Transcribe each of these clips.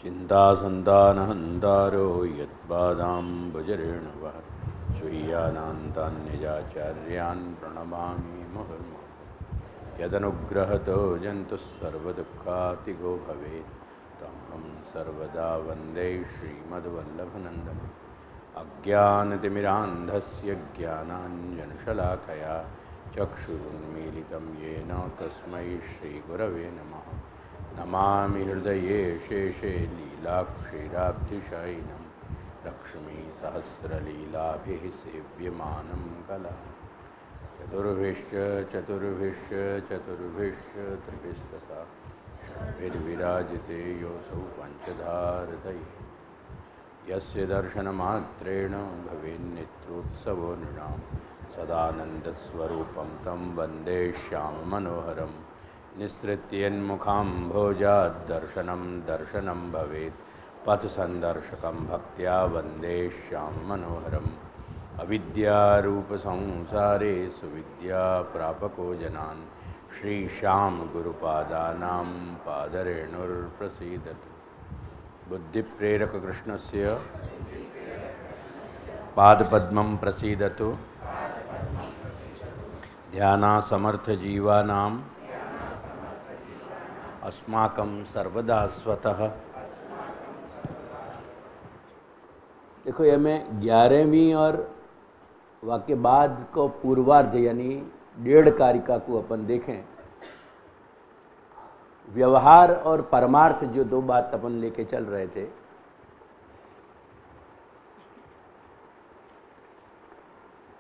चिन्तासन्तानहन्तारो यत्पादाम्बुजरेणवः स्वीयानान्तान्निजाचार्यान् प्रणमामि मुहुर्मुहुः। यदनुग्रहतो जन्तुः सर्वदुःखातिगो भवेत् तमहं सर्वदा वन्दे श्रीमद्वल्लभनन्दनम्। अज्ञानतिमिरान्धस्य ज्ञानाञ्जनशलाकया चक्षुरुन्मीलितं येन तस्मै श्रीगुरवे नमः। नमामि हृदये शेषे लीलाक्षीराब्धिशयिनं लक्ष्मीसहस्रलीलाभिः सेव्यमानं कला। चतुर्भिश्च त्रिभिस्तथा षड्भिर्विराजिते योऽसौ पञ्चधारतये। यस्य दर्शनमात्रेण भवेन्नित्रोत्सवो नृणां सदानन्दस्वरूपं तं वन्दे श्याममनोहरं। निःसृत्यन्मुखाम्भोजाद्दर्शनं दर्शनं भवेत् पथसन्दर्शकं भक्त्या वन्दे श्याममनोहरम्। अविद्यारूपसंसारे सुविद्याप्रापको जनान् श्रीश्यामगुरुपादानां पादरेणुर्प्रसीदतु। बुद्धिप्रेरककृष्णस्य पादपद्मं प्रसीदतु। ध्यानासमर्थजीवानाम् अस्माकं सर्वदा स्वतः। देखो, ये मैं 11वीं और वाक्य बाद को पूर्वार्ध यानी 1.5 कारिका को अपन देखें। व्यवहार और परमार्थ जो दो बात अपन लेके चल रहे थे,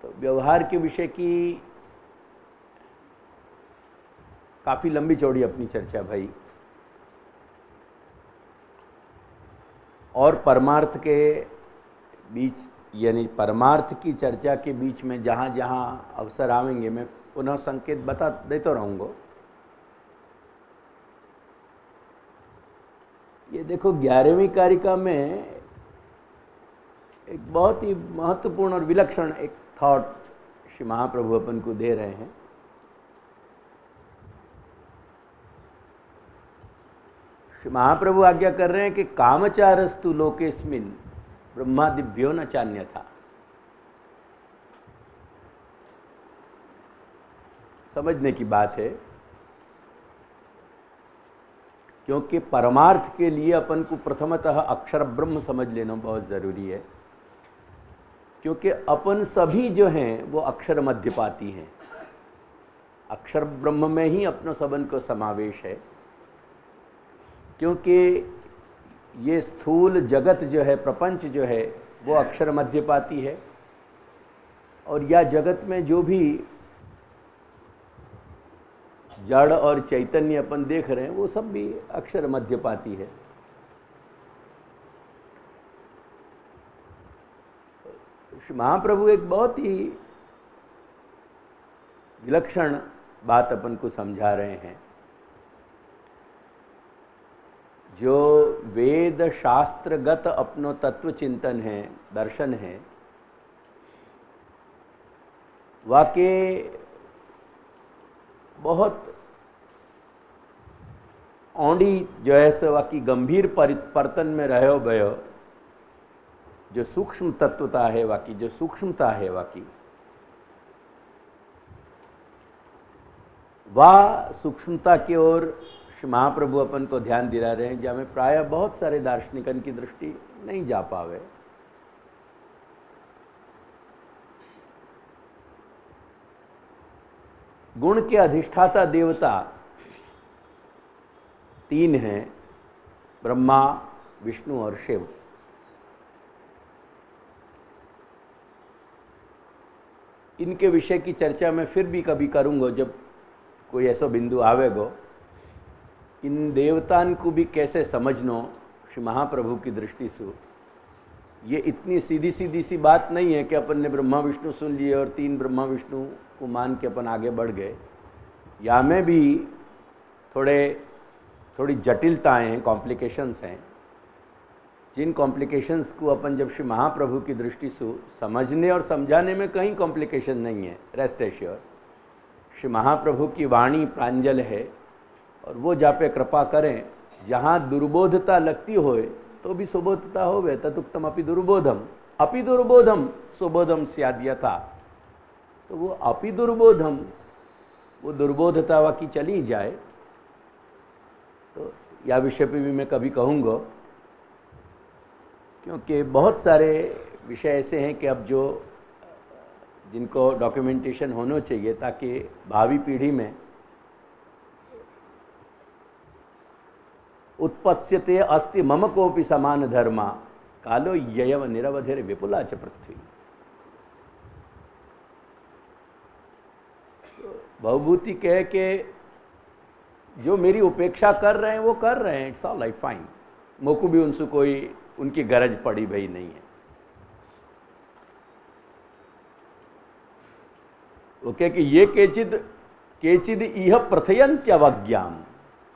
तो व्यवहार के विषय की काफ़ी लंबी चौड़ी अपनी चर्चा भाई, और परमार्थ के बीच यानी परमार्थ की चर्चा के बीच में जहाँ जहाँ अवसर आवेंगे मैं पुनः संकेत बता देता रहूँगा। ये देखो, 11वीं कारिका में एक बहुत ही महत्वपूर्ण और विलक्षण एक थॉट श्री महाप्रभु अपन को दे रहे हैं। श्री महाप्रभु आज्ञा कर रहे हैं कि कामचारस्तु लोकेस्मिन् ब्रह्मादिभ्यो न चान्यथा। समझने की बात है, क्योंकि परमार्थ के लिए अपन को प्रथमतः अक्षर ब्रह्म समझ लेना बहुत ज़रूरी है, क्योंकि अपन सभी जो हैं वो अक्षर मध्यपाती हैं। अक्षर ब्रह्म में ही अपना सबन को समावेश है, क्योंकि ये स्थूल जगत जो है, प्रपंच जो है, वो अक्षर मध्यपाती है, और या जगत में जो भी जड़ और चैतन्य अपन देख रहे हैं वो सब भी अक्षर मध्यपाती है। श्री महाप्रभु एक बहुत ही विलक्षण बात अपन को समझा रहे हैं। जो वेद शास्त्रगत अपनो तत्व चिंतन है, दर्शन है, वाकई बहुत औंडी जो है सो वाकई गंभीर परिवर्तन में रहो भयो। जो सूक्ष्म तत्वता है वाकई, जो सूक्ष्मता है वाकई, वह सूक्ष्मता की ओर श्री महाप्रभु अपन को ध्यान दिला रहे हैं, जहाँ में प्रायः बहुत सारे दार्शनिकन की दृष्टि नहीं जा पावे। गुण के अधिष्ठाता देवता 3 हैं, ब्रह्मा, विष्णु और शिव। इनके विषय की चर्चा मैं फिर भी कभी करूँगा जब कोई ऐसा बिंदु आवेगो। इन देवतान को भी कैसे समझनो श्री महाप्रभु की दृष्टि से। ये इतनी सीधी सी बात नहीं है कि अपन ने ब्रह्मा विष्णु सुन लिए और 3 ब्रह्मा विष्णु को मान के अपन आगे बढ़ गए। या में भी थोड़ी जटिलताएं हैं, कॉम्प्लिकेशंस हैं, जिन कॉम्प्लिकेशंस को अपन जब श्री महाप्रभु की दृष्टि से समझने और समझाने में कहीं कॉम्प्लिकेशन नहीं है। रेस्ट एश्योर, श्री महाप्रभु की वाणी प्रांजल है और वो जहाँ पे कृपा करें जहाँ दुर्बोधता लगती होए तो भी सुबोधता होवे, तदुक्तम अपि दुर्बोधम सुबोधम स्याद् यथा। तो वो अपि दुर्बोधम, वो दुर्बोधता वाकी चली जाए। तो या विषय पे भी मैं कभी कहूँगा, क्योंकि बहुत सारे विषय ऐसे हैं कि अब जिनको डॉक्यूमेंटेशन होना चाहिए ताकि भावी पीढ़ी में उत्पत्स्यते अस्ति मम कोपि समान धर्मा कालो ययव निरवधिर विपुला च पृथ्वी। भवभूति कह के जो मेरी उपेक्षा कर रहे हैं वो कर रहे हैं, इट्स ऑल राइट फाइन। मोको भी उनसे कोई उनकी गरज पड़ी भाई नहीं है। वो कह कि ये केचिद इह प्रथयंत्यवज्ञाम,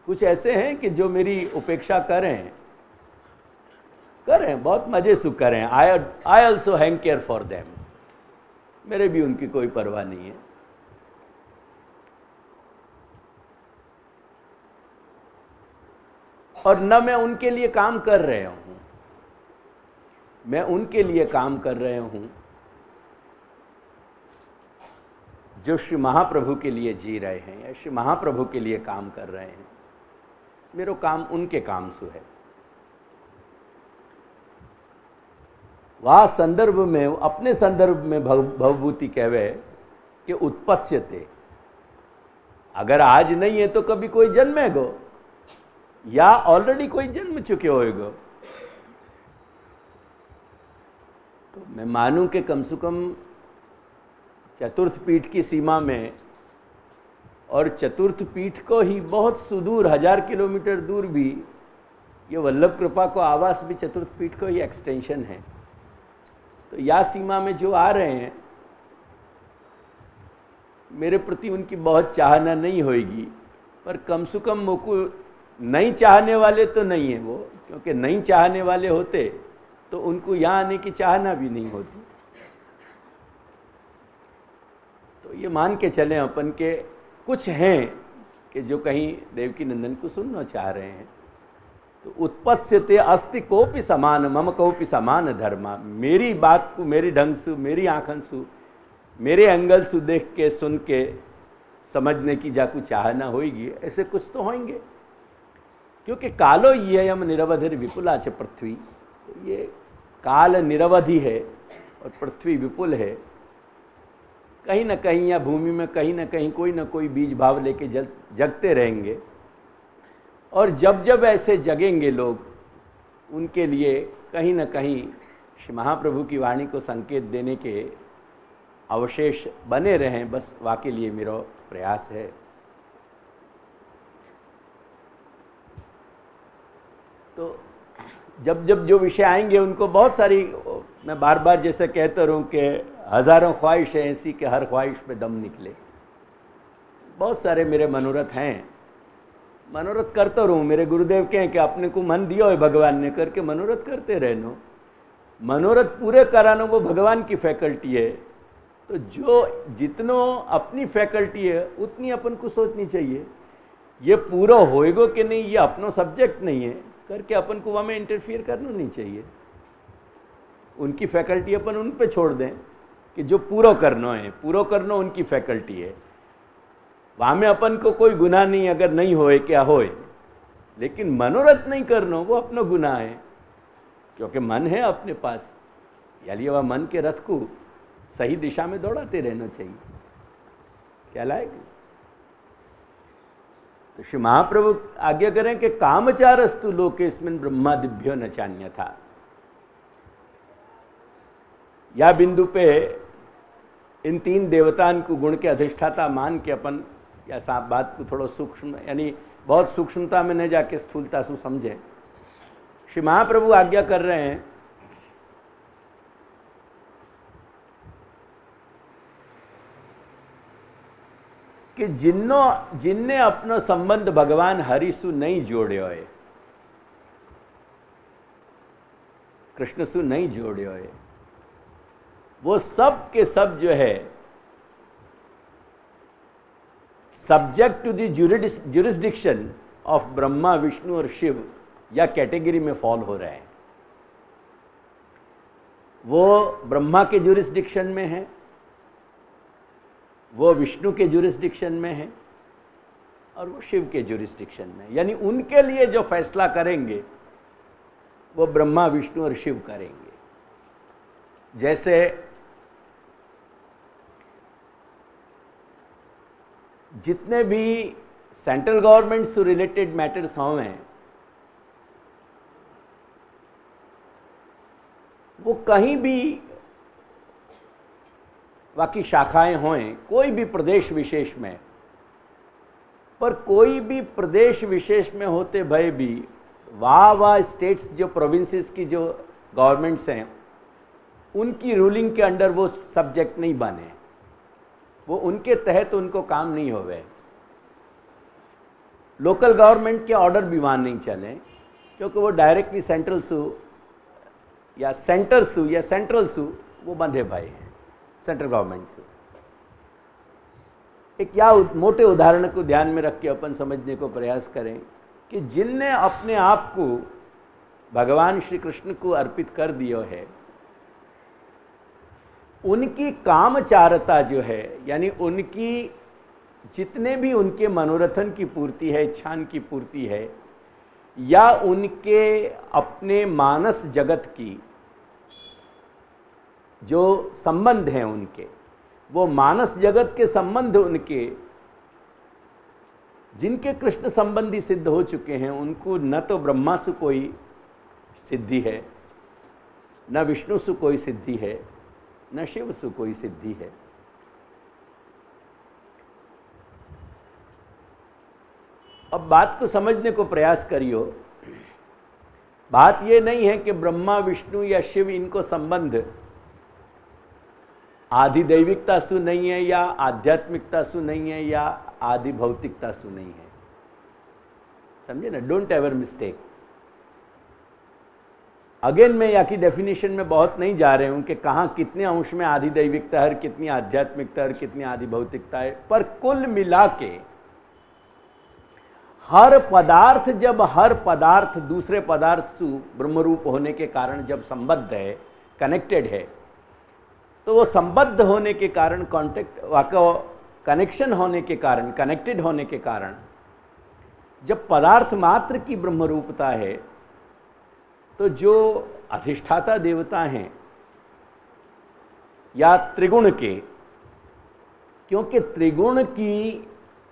कुछ ऐसे हैं कि जो मेरी उपेक्षा करें बहुत मजे से करें। I also hang care for them, मेरे भी उनकी कोई परवाह नहीं है। और न मैं उनके लिए काम कर रहा हूं, मैं उनके लिए काम कर रहा हूं जो श्री महाप्रभु के लिए जी रहे हैं या श्री महाप्रभु के लिए काम कर रहे हैं। मेरा काम उनके काम से है। वह संदर्भ में, अपने संदर्भ में भवभूति कहवे कि उत्पत्स्यते, अगर आज नहीं है तो कभी कोई जन्मेगो या ऑलरेडी कोई जन्म चुके होएगो। तो मैं मानूं कि कम से कम चतुर्थ पीठ की सीमा में, और चतुर्थ पीठ को ही बहुत सुदूर 1000 किलोमीटर दूर भी ये वल्लभ कृपा को आवास भी चतुर्थ पीठ को ही एक्सटेंशन है। तो या सीमा में जो आ रहे हैं, मेरे प्रति उनकी बहुत चाहना नहीं होगी, पर कम से कम मुझको नहीं चाहने वाले तो नहीं है वो, क्योंकि नहीं चाहने वाले होते तो उनको यहाँ आने की चाहना भी नहीं होती। तो ये मान के चलें अपन के कुछ हैं कि जो कहीं देवकी नंदन को सुनना चाह रहे हैं। तो उत्पत्स्यते अस्ति कोपि समान मम कोपि समान धर्मा, मेरी बात को मेरी ढंग से, मेरी आँखन से, मेरे एंगल से देख के सुन के समझने की जाकू चाहना होगी, ऐसे कुछ तो होंगे। क्योंकि कालो ययम निरवधिर विपुला च पृथ्वी, तो ये काल निरवधि है और पृथ्वी विपुल है। कहीं ना कहीं या भूमि में कहीं ना कहीं कोई ना कोई बीज भाव लेके जगते रहेंगे, और जब जब ऐसे जगेंगे लोग, उनके लिए कहीं ना कहीं श्री महाप्रभु की वाणी को संकेत देने के अवशेष बने रहें, बस वाके लिए मेरा प्रयास है। तो जब जब जो विषय आएंगे उनको बहुत सारी, मैं बार बार जैसे कहता रहूँ कि हज़ारों ख्वाहिश हैं ऐसी कि हर ख्वाहिश पे दम निकले। बहुत सारे मेरे मनोरथ हैं, मनोरथ करता रहूँ। मेरे गुरुदेव कहें कि अपने को मन दिया है भगवान ने, करके मनोरथ करते रहना। मनोरथ पूरे कराना वो भगवान की फैकल्टी है। तो जो जितनो अपनी फैकल्टी है उतनी अपन को सोचनी चाहिए। ये पूरा होएगा कि नहीं ये अपना सब्जेक्ट नहीं है, करके अपन को वहाँ में इंटरफियर करना नहीं चाहिए। उनकी फैकल्टी अपन उन पे छोड़ दें कि जो पूरा करना है, पूरा करना उनकी फैकल्टी है। वहाँ में अपन को कोई गुनाह नहीं, अगर नहीं होए क्या होए, लेकिन मनोरथ नहीं करना वो अपना गुनाह है, क्योंकि मन है अपने पास। यानी वह मन के रथ को सही दिशा में दौड़ाते रहना चाहिए। क्या लाएगा? तो श्री महाप्रभु आज्ञा करें कि कामचारस्तु लोकेस्मिन् ब्रह्मादिभ्यो न चान्यथा। या बिंदु पे इन तीन देवतान को गुण के अधिष्ठाता मान के अपन या बात को थोड़ा सूक्ष्म, यानी बहुत सूक्ष्मता में न जाके स्थूलता से समझें। श्री महाप्रभु आज्ञा कर रहे हैं कि जिनने अपना संबंध भगवान हरि सु नहीं जोड़े होए, कृष्ण सु नहीं जोड़े होए, वो सब के सब जो है subject to the jurisdiction of Brahma Vishnu और शिव या कैटेगरी में फॉल हो रहे हैं। वो ब्रह्मा के ज्यूरिसडिक्शन में है, वो विष्णु के ज्यूरिसडिक्शन में है और वो शिव के ज्यूरिसडिक्शन में। यानी उनके लिए जो फैसला करेंगे वो ब्रह्मा विष्णु और शिव करेंगे। जैसे जितने भी सेंट्रल गवर्नमेंट से रिलेटेड मैटर्स हुए वो कहीं भी बाकी शाखाएं हों, कोई भी प्रदेश विशेष में, पर कोई भी प्रदेश विशेष में होते भय भी वाह स्टेट्स जो प्रोविंसेस की जो गवर्नमेंट्स हैं उनकी रूलिंग के अंडर वो सब्जेक्ट नहीं बने, वो उनके तहत उनको काम नहीं होवे। लोकल गवर्नमेंट के ऑर्डर भी वहाँ नहीं चले क्योंकि वो डायरेक्टली सेंट्रल सू या सेंटर सू या सेंट्रल सू वो बंधे भाई हैं सेंट्रल गवर्नमेंट से। एक या मोटे उदाहरण को ध्यान में रख के अपन समझने को प्रयास करें कि जिनने अपने आप को भगवान श्री कृष्ण को अर्पित कर दिया है, उनकी कामचारता जो है, यानी उनकी जितने भी उनके मनोरथन की पूर्ति है, इच्छान की पूर्ति है, या उनके अपने मानस जगत की जो संबंध हैं उनके, वो मानस जगत के संबंध उनके जिनके कृष्ण संबंधी सिद्ध हो चुके हैं, उनको न तो ब्रह्मा से कोई सिद्धि है, न विष्णु से कोई सिद्धि है, न शिव से कोई सिद्धि है। अब बात को समझने को प्रयास करियो। बात ये नहीं है कि ब्रह्मा विष्णु या शिव इनको संबंध आदि दैविकता से नहीं है या आध्यात्मिकता से नहीं है या आदि भौतिकता से नहीं है, समझे ना। Don't ever mistake. अगेन मैं यहाँ की डेफिनेशन में बहुत नहीं जा रहे हूँ कि कहाँ कितने अंश में आदि दैविकता है, कितनी आध्यात्मिकता है, कितनी आदि भौतिकता है, पर कुल मिला के हर पदार्थ, जब हर पदार्थ दूसरे पदार्थ से ब्रह्मरूप होने के कारण जब संबद्ध है, कनेक्टेड है, तो वो संबद्ध होने के कारण, कॉन्टेक्ट कनेक्शन होने के कारण, कनेक्टेड होने के कारण जब पदार्थ मात्र की ब्रह्मरूपता है, तो जो अधिष्ठाता देवता हैं या त्रिगुण के, क्योंकि त्रिगुण की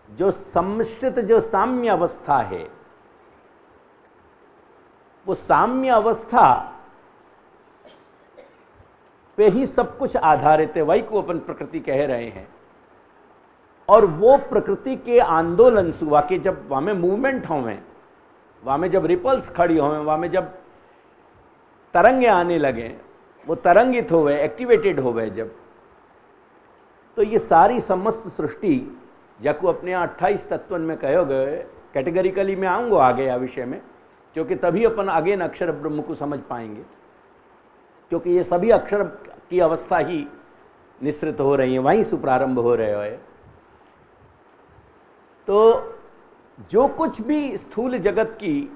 जो सम्मिश्रित जो साम्य अवस्था है, वो साम्य अवस्था पे ही सब कुछ आधारित है, वही को अपन प्रकृति कह रहे हैं। और वो प्रकृति के आंदोलन से वाकई जब वहाँ में मूवमेंट होवें, वहाँ में जब रिपल्स खड़ी होवें, वहाँ में जब तरंगे आने लगे, वो तरंगित होवे, एक्टिवेटेड होवे जब, तो ये सारी समस्त सृष्टि जाको अपने 28 तत्वन में कहो गए, कैटेगरिकली मैं आऊँगा आगे या विषय में, क्योंकि तभी अपन आगे न अक्षर ब्रह्म को समझ पाएंगे, क्योंकि ये सभी अक्षर की अवस्था ही निश्रित हो रही है, वहीं से प्रारंभ हो रहे हो। तो जो कुछ भी स्थूल जगत की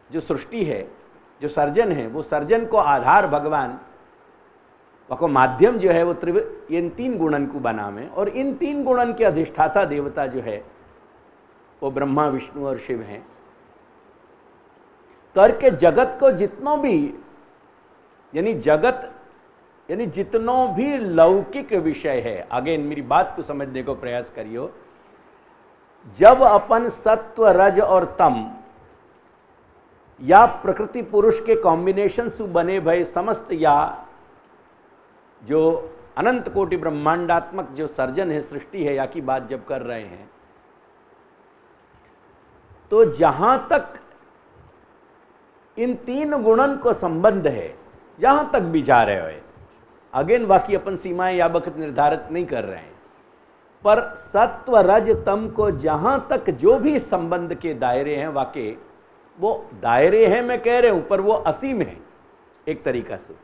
जो सृष्टि है, जो सर्जन है, वो सर्जन को आधार भगवान को माध्यम जो है वो इन तीन गुणन को बनावे, और इन तीन गुणन के अधिष्ठाता देवता जो है वो ब्रह्मा विष्णु और शिव हैं। करके जगत को जितनों भी, यानी जगत यानी जितनों भी लौकिक विषय है, अगेन मेरी बात को समझने को प्रयास करियो, जब अपन सत्व रज और तम या प्रकृति पुरुष के कॉम्बिनेशन से बने भय समस्त या जो अनंत कोटि ब्रह्मांडात्मक जो सर्जन है, सृष्टि है, या की बात जब कर रहे हैं, तो जहां तक इन तीन गुणन को संबंध है, यहां तक भी जा रहे हो। अगेन बाकी अपन सीमाएं या वक्त निर्धारित नहीं कर रहे हैं, पर सत्व रज तम को जहां तक जो भी संबंध के दायरे हैं, वाकई वो दायरे हैं मैं कह रहा हूं, पर वो असीम है एक तरीका से।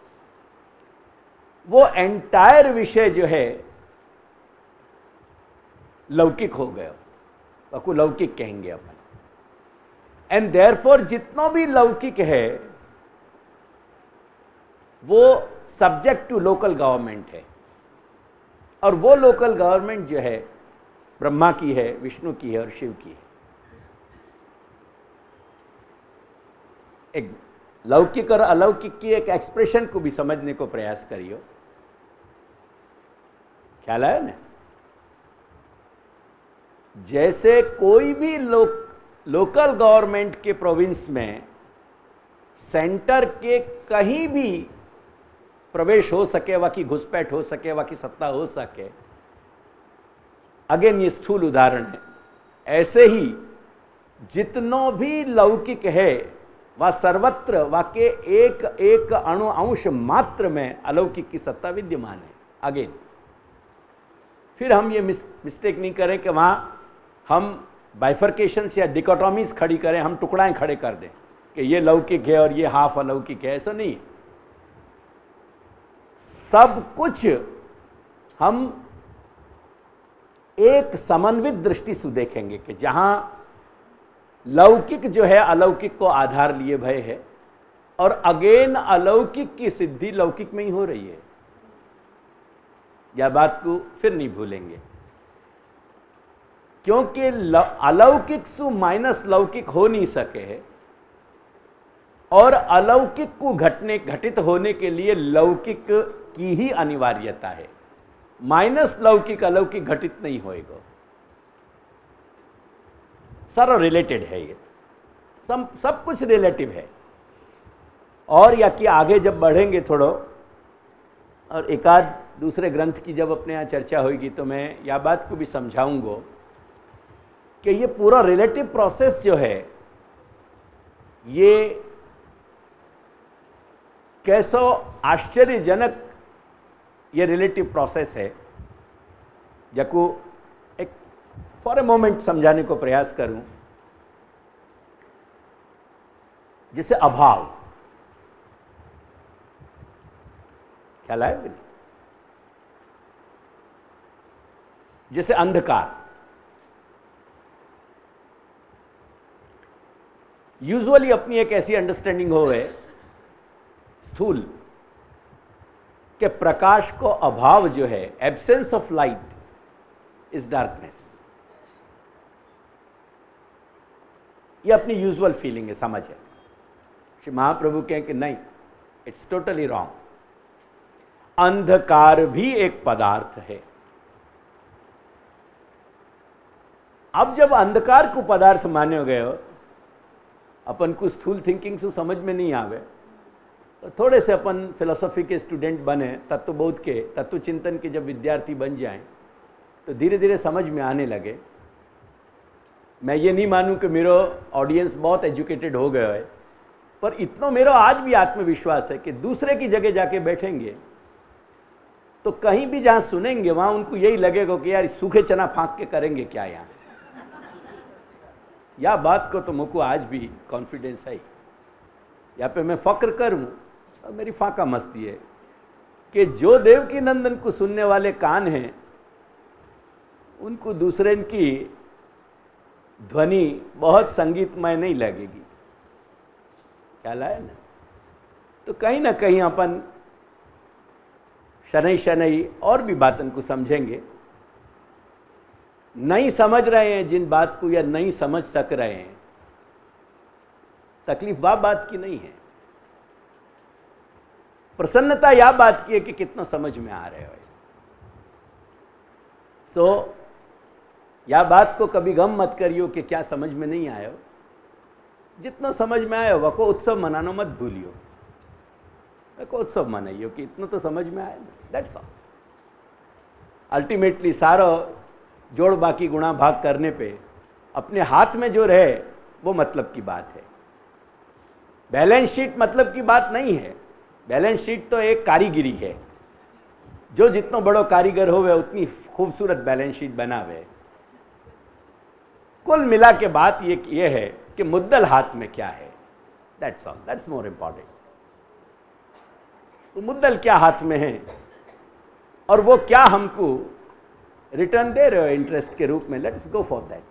वो एंटायर विषय जो है लौकिक हो गया, वको लौकिक कहेंगे अपन। एंड देयरफॉर जितना भी लौकिक है वो सब्जेक्ट टू लोकल गवर्नमेंट है, और वो लोकल गवर्नमेंट जो है ब्रह्मा की है, विष्णु की है और शिव की है। एक लौकिक और अलौकिक की एक एक्सप्रेशन को भी समझने को प्रयास करियो, ख्याल आया ना? जैसे कोई भी लोकल गवर्नमेंट के प्रोविंस में सेंटर के कहीं भी प्रवेश हो सके, वहाँ की घुसपैठ हो सके, वहाँ की सत्ता हो सके, अगेन ये स्थूल उदाहरण है। ऐसे ही जितनों भी लौकिक है वह सर्वत्र वाके एक एक अणु अंश मात्र में अलौकिक की सत्ता विद्यमान है। अगेन फिर हम ये मिस्टेक नहीं करें कि वहाँ हम बाइफर्केशंस या डिकोटॉमीज खड़ी करें, हम टुकड़ाएं खड़े कर दें कि ये लौकिक है और ये हाफ अलौकिक है, ऐसा नहीं। सब कुछ हम एक समन्वित दृष्टि से देखेंगे कि जहां लौकिक जो है अलौकिक को आधार लिए भय है, और अगेन अलौकिक की सिद्धि लौकिक में ही हो रही है। यह बात को फिर नहीं भूलेंगे, क्योंकि अलौकिक सु माइनस लौकिक हो नहीं सके है, और अलौकिक को घटित होने के लिए लौकिक की ही अनिवार्यता है। माइनस लौकिक अलौकिक घटित नहीं होएगा। सारा रिलेटेड है, ये सब कुछ रिलेटिव है। और या कि आगे जब बढ़ेंगे थोड़ा और एक आध दूसरे ग्रंथ की जब अपने यहाँ चर्चा होगी तो मैं यह बात को भी समझाऊंगा कि ये पूरा रिलेटिव प्रोसेस जो है ये कैसो आश्चर्यजनक ये रिलेटिव प्रोसेस है। जको एक फॉर ए मोमेंट समझाने को प्रयास करूं, जैसे अभाव, ख्याल आया कि नहीं? जैसे अंधकार, यूजुअली अपनी एक ऐसी अंडरस्टैंडिंग हो है स्थूल कि प्रकाश को अभाव जो है, absence of light is darkness. ये अपनी यूजुअल फीलिंग है, समझ है। श्री महाप्रभु कहें कि नहीं, इट्स टोटली रॉन्ग। अंधकार भी एक पदार्थ है। अब जब अंधकार को पदार्थ माने गए हो, अपन को स्थूल थिंकिंग से समझ में नहीं आवे, तो थोड़े से अपन फिलोसॉफी के स्टूडेंट बने, तत्वबोध के, तत्व चिंतन के जब विद्यार्थी बन जाएं, तो धीरे धीरे समझ में आने लगे। मैं ये नहीं मानूं कि मेरा ऑडियंस बहुत एजुकेटेड हो गया है, पर इतना मेरा आज भी आत्मविश्वास है कि दूसरे की जगह जाके बैठेंगे तो कहीं भी जहाँ सुनेंगे वहाँ उनको यही लगेगा कि यार सूखे चना फाँक के करेंगे क्या यहाँ। या बात को तो मुझको आज भी कॉन्फिडेंस है, यहाँ पे मैं फक्र करूँ और मेरी फाका मस्ती है कि जो देवकी नंदन को सुनने वाले कान हैं उनको दूसरे की ध्वनि बहुत संगीतमय नहीं लगेगी। ख्याल आया ना? तो कहीं ना कहीं अपन शनै शनै और भी बातन को समझेंगे। नहीं समझ रहे हैं जिन बात को या नहीं समझ सक रहे हैं, तकलीफ वह बात की नहीं है, प्रसन्नता यह बात की है कि कितना समझ में आ रहे हो। सो यह बात को कभी गम मत करियो कि क्या समझ में नहीं आयो। जितना समझ में आयो वह को उत्सव मनाना मत भूलियो, वह को उत्सव मनाइयो कि इतना तो समझ में आया। That's all. अल्टीमेटली सारा जोड़ बाकी गुणा भाग करने पे अपने हाथ में जो रहे वो मतलब की बात है। बैलेंस शीट मतलब की बात नहीं है। बैलेंस शीट तो एक कारीगिरी है, जो जितना बड़ो कारीगर होवे उतनी खूबसूरत बैलेंस शीट बनावे। कुल मिला के बात ये है कि मुद्दल हाथ में क्या है, that's all, that's more important. तो मुद्दल क्या हाथ में है और वो क्या हमको रिटर्न दे रहे हो इंटरेस्ट के रूप में, लेट्स गो फॉर दैट।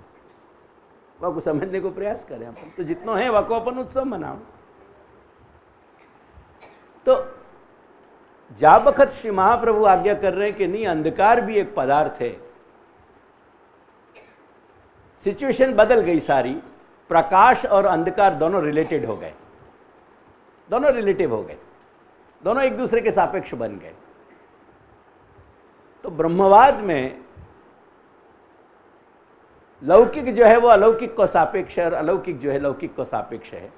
वाको समझने को प्रयास करें अपन तो जितनो है वाको अपन उत्सव मनाओ। तो जा बखत श्री महाप्रभु आज्ञा कर रहे हैं कि नहीं, अंधकार भी एक पदार्थ है। सिचुएशन बदल गई सारी, प्रकाश और अंधकार दोनों रिलेटेड हो गए, दोनों रिलेटिव हो गए, दोनों एक दूसरे के सापेक्ष बन गए। तो ब्रह्मवाद में लौकिक जो है वो अलौकिक को सापेक्ष है और अलौकिक जो है लौकिक को सापेक्ष है।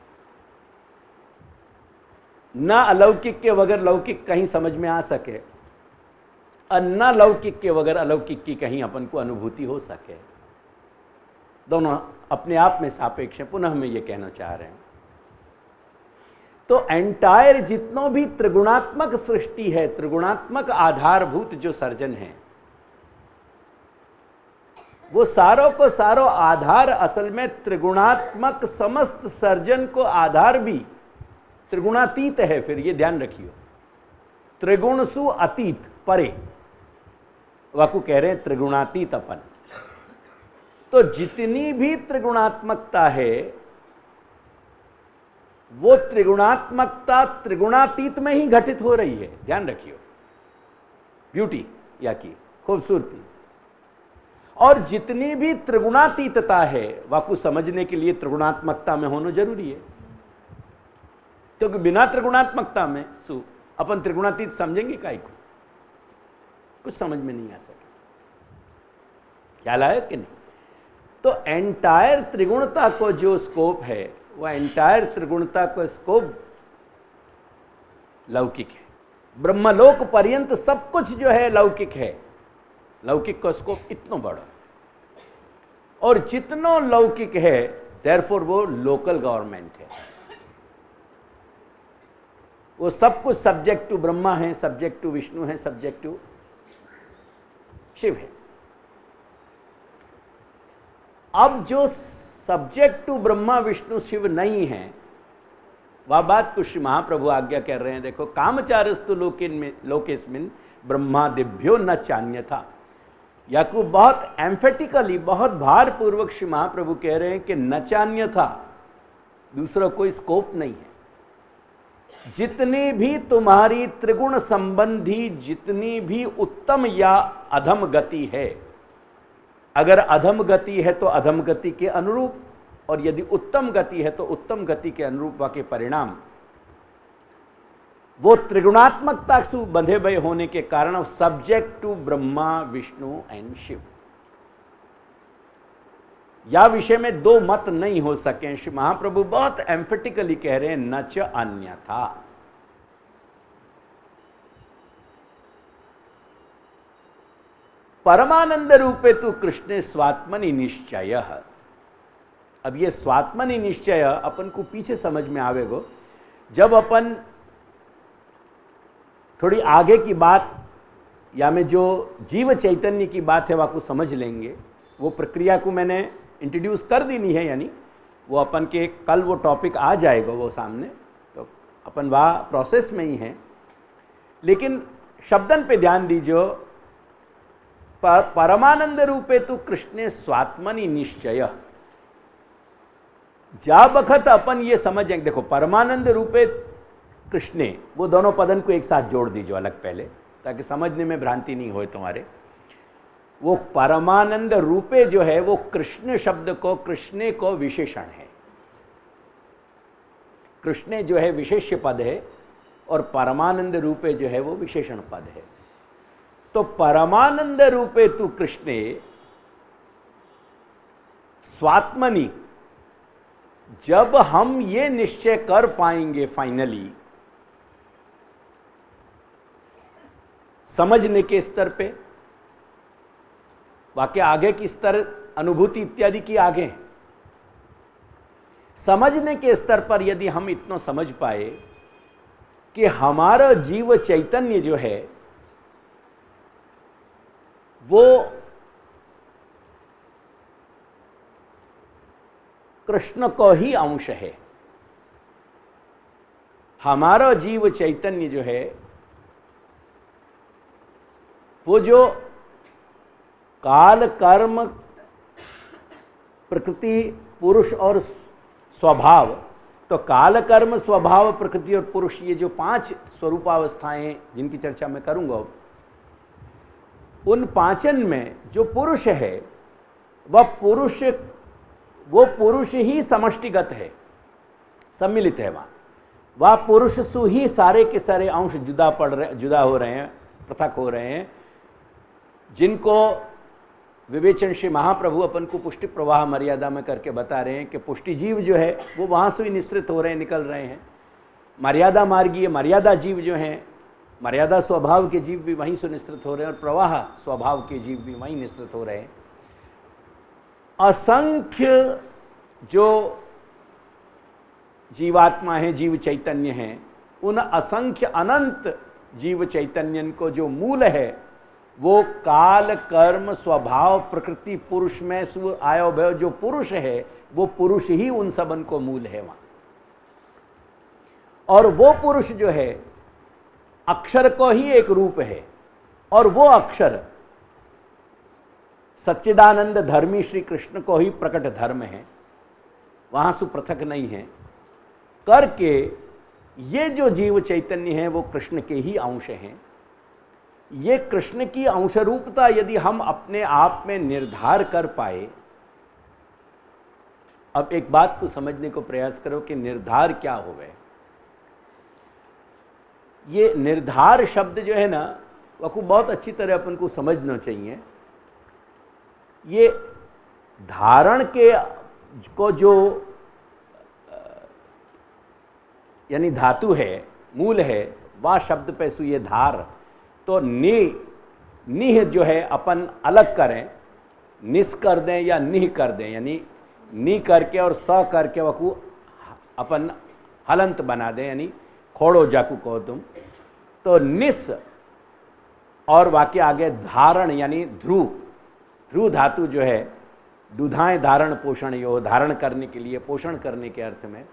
ना अलौकिक के बगैर लौकिक कहीं समझ में आ सके और ना लौकिक के बगैर अलौकिक की कहीं अपन को अनुभूति हो सके। दोनों अपने आप में सापेक्ष है। पुनः मैं ये कहना चाह रहे हैं, तो एंटायर जितनों भी त्रिगुणात्मक सृष्टि है, त्रिगुणात्मक आधारभूत जो सर्जन है, वो सारों को सारों आधार असल में त्रिगुणात्मक समस्त सर्जन को आधार भी त्रिगुणातीत है। फिर ये ध्यान रखियो, त्रिगुण सु अतीत परे, वाकु कह रहे हैं त्रिगुणातीत अपन। तो जितनी भी त्रिगुणात्मकता है वो त्रिगुणात्मकता त्रिगुणातीत में ही घटित हो रही है। ध्यान रखियो, ब्यूटी या की खूबसूरती। और जितनी भी त्रिगुणातीतता है वाकु समझने के लिए त्रिगुणात्मकता में होना जरूरी है, क्योंकि बिना त्रिगुणात्मकता में सु अपन त्रिगुणातीत समझेंगे काई को, कुछ समझ में नहीं आ सके। ख्याल आया कि नहीं? तो एंटायर त्रिगुणता को जो स्कोप है वह एंटायर त्रिगुणता को स्कोप लौकिक है। ब्रह्मलोक पर्यंत सब कुछ जो है लौकिक है। लौकिक का स्कोप इतना बड़ा, और जितना लौकिक है देयरफॉर वो लोकल गवर्नमेंट है। वो सब कुछ सब्जेक्ट टू ब्रह्मा है, सब्जेक्ट टू विष्णु है, सब्जेक्ट टू शिव है। अब जो सब्जेक्ट टू ब्रह्मा विष्णु शिव नहीं है, वह बात कुछ महाप्रभु आज्ञा कर रहे हैं। देखो, कामचारस्तु लोकेस्मिन् ब्रह्मादिभ्यो न चान्यथा। याकूब बहुत एम्फेटिकली, बहुत भारपूर्वक श्री महाप्रभु कह रहे हैं कि न चान्यथा, दूसरा कोई स्कोप नहीं है। जितनी भी तुम्हारी त्रिगुण संबंधी जितनी भी उत्तम या अधम गति है, अगर अधम गति है तो अधम गति के अनुरूप, और यदि उत्तम गति है तो उत्तम गति के अनुरूप के परिणाम वो त्रिगुणात्मकता से बंधे हुए होने के कारण subject to Brahma Vishnu and Shiva. या विषय में दो मत नहीं हो सके। श्री महाप्रभु बहुत एम्फेटिकली कह रहे हैं न च अन्यथा। परमानंद रूपे तु कृष्णे स्वात्मनि निश्चय। अब ये स्वात्मनि निश्चय अपन को पीछे समझ में आवेगो जब अपन थोड़ी आगे की बात या में जो जीव चैतन्य की बात है वह को समझ लेंगे। वो प्रक्रिया को मैंने इंट्रोड्यूस कर देनी है, यानी वो अपन के कल वो टॉपिक आ जाएगा वो सामने, तो अपन वह प्रोसेस में ही हैं। लेकिन शब्दन पे ध्यान दीजिए, परमानंद रूपे तो कृष्णे स्वात्मनि निश्चय। जा बखत अपन ये समझेंगे, देखो परमानंद रूपे कृष्णे, वो दोनों पदन को एक साथ जोड़ दीजिए अलग पहले, ताकि समझने में भ्रांति नहीं होए तुम्हारे। वो परमानंद रूपे जो है वो कृष्ण शब्द को, कृष्णे को विशेषण है। कृष्णे जो है विशेष्य पद है और परमानंद रूपे जो है वो विशेषण पद है। तो परमानंद रूपे तु कृष्णे स्वात्मनि, जब हम ये निश्चय कर पाएंगे फाइनली समझने के स्तर पे, वाक्य आगे की स्तर अनुभूति इत्यादि की आगे है, समझने के स्तर पर यदि हम इतना समझ पाए कि हमारा जीव चैतन्य जो है वो कृष्ण को ही अंश है, हमारा जीव चैतन्य जो है वो जो काल कर्म प्रकृति पुरुष और स्वभाव, तो काल कर्म स्वभाव प्रकृति और पुरुष, ये जो 5 स्वरूपावस्थाएं हैं जिनकी चर्चा मैं करूंगा, उन पांचन में जो पुरुष है वो पुरुष ही समष्टिगत है, सम्मिलित है। वह पुरुष सु ही सारे के सारे अंश जुदा हो रहे हैं, पृथक हो रहे हैं, जिनको विवेचन श्री महाप्रभु अपन को पुष्टि प्रवाह मर्यादा में करके बता रहे हैं कि पुष्टि जीव जो है वो वहाँ से ही निश्रित हो रहे हैं, निकल रहे हैं। मर्यादा मार्गीय मर्यादा जीव जो हैं, मर्यादा स्वभाव के जीव भी वहीं से निश्रित हो रहे हैं, और प्रवाह स्वभाव के जीव भी वहीं निश्रित हो रहे हैं। असंख्य जो जीवात्मा है, जीव चैतन्य हैं, उन असंख्य अनंत जीव चैतन्य को जो मूल है वो काल कर्म स्वभाव प्रकृति पुरुष में सु आयो भय, जो पुरुष है वो पुरुष ही उन सबन को मूल है वहां। और वो पुरुष जो है अक्षर को ही एक रूप है, और वो अक्षर सच्चिदानंद धर्मी श्री कृष्ण को ही प्रकट धर्म है, वहां से पृथक नहीं है करके ये जो जीव चैतन्य है वो कृष्ण के ही अंश हैं। ये कृष्ण की अंशरूपता यदि हम अपने आप में निर्धार कर पाए, अब एक बात को समझने को प्रयास करो कि निर्धार क्या होवे। ये निर्धार शब्द जो है ना, वो को बहुत अच्छी तरह अपन को समझना चाहिए। ये धारण के को जो यानी धातु है, मूल है, वह शब्द पे सु ये धार, तो निह जो है अपन अलग करें, निस कर दें या निह कर दें, यानी नी करके और स करके वकू अपन हलंत बना दें, यानी खोड़ो जाकू कहो तुम, तो निस और वाक्य आगे धारण यानी ध्रुव धातु जो है दुधाएं धारण पोषण, यो धारण करने के लिए, पोषण करने के अर्थ में।